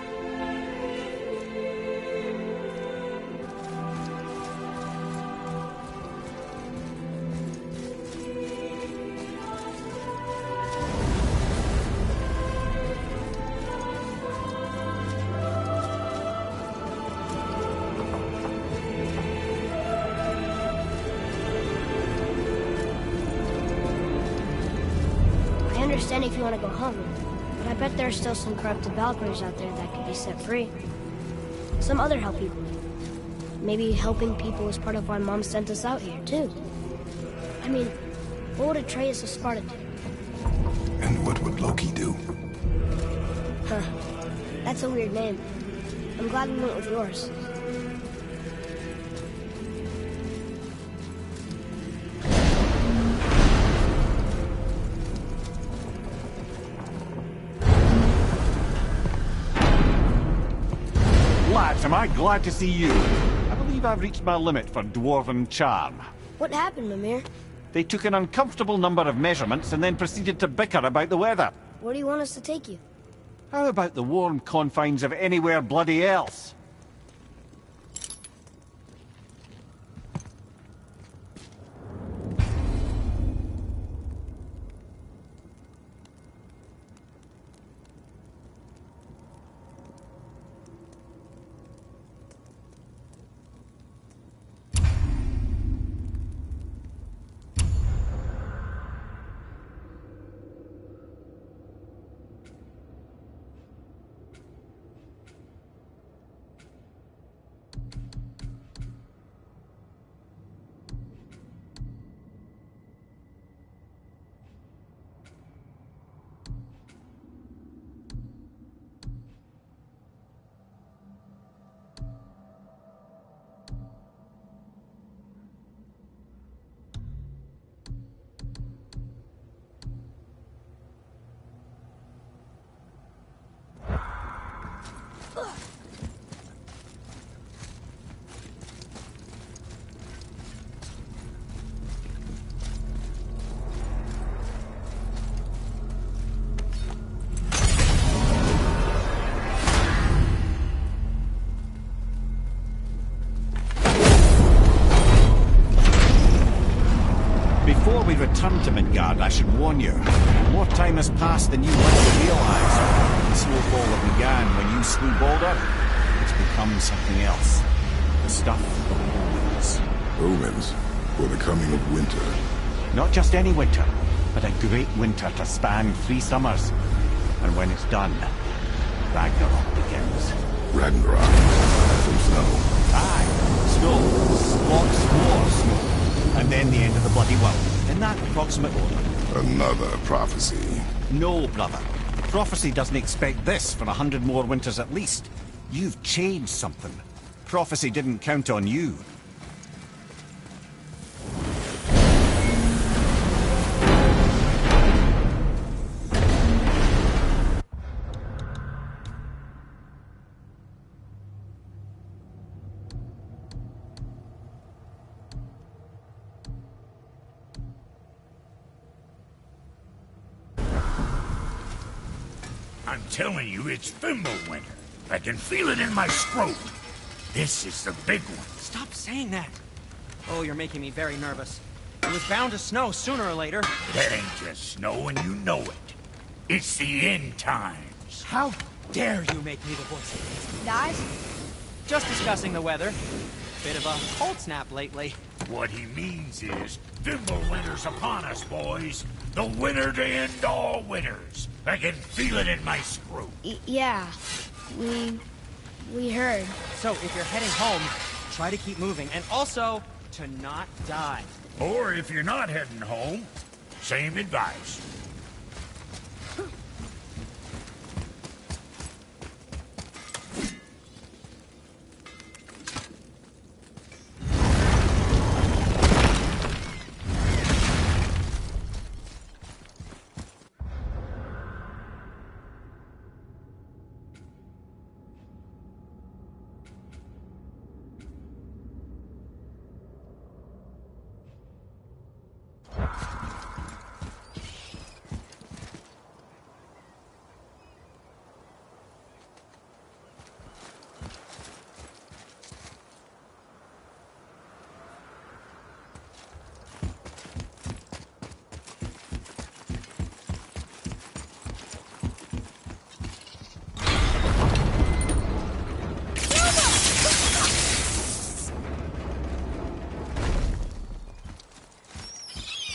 S3: I understand if you want to go home, but I bet there are still some corrupted Valkyries out there that could be set free. Some other help people. Maybe helping people is part of why Mom sent us out here, too. I mean, what would Atreus of Sparta do?
S2: And what would Loki do?
S3: Huh. That's a weird name. I'm glad we went with yours.
S6: Lads, am I glad to see you. I believe I've reached my limit for dwarven charm.
S3: What happened, Mimir?
S6: They took an uncomfortable number of measurements and then proceeded to bicker about the weather.
S3: Where do you want us to take you?
S6: How about the warm confines of anywhere bloody else? Before we return to Midgard, I should warn you. More time has passed than you might realize. The snowfall that began when you slew Baldur, it's become something else. The stuff of omens.
S2: Omens for the coming of winter.
S6: Not just any winter, but a great winter to span 3 summers. And when it's done, Ragnarok begins.
S2: Ragnarok. From snow.
S6: Aye. Snow. Lots more snow. And then the end of the bloody world. In that approximate order.
S2: Another prophecy.
S6: No, brother. Prophecy doesn't expect this for 100 more winters at least. You've changed something. Prophecy didn't count on you.
S4: I'm telling you, it's Fimbulwinter. I can feel it in my scrotum. This is the big one.
S5: Stop saying that. Oh, you're making me very nervous. It was bound to snow sooner or later.
S4: That ain't just snow, and you know it. It's the end times.
S5: How dare you make me the voice of reason?
S3: Guys?
S5: Just discussing the weather. Bit of a cold snap lately.
S4: What he means is, Thimble winter's upon us, boys. The winter to end all winters. I can feel it in my screw.
S3: Yeah, we heard.
S5: So, if you're heading home, try to keep moving, and also to not die.
S4: Or if you're not heading home, same advice.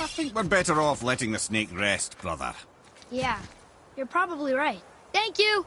S1: I think we're better off letting the snake rest, brother.
S3: Yeah, you're probably right. Thank you!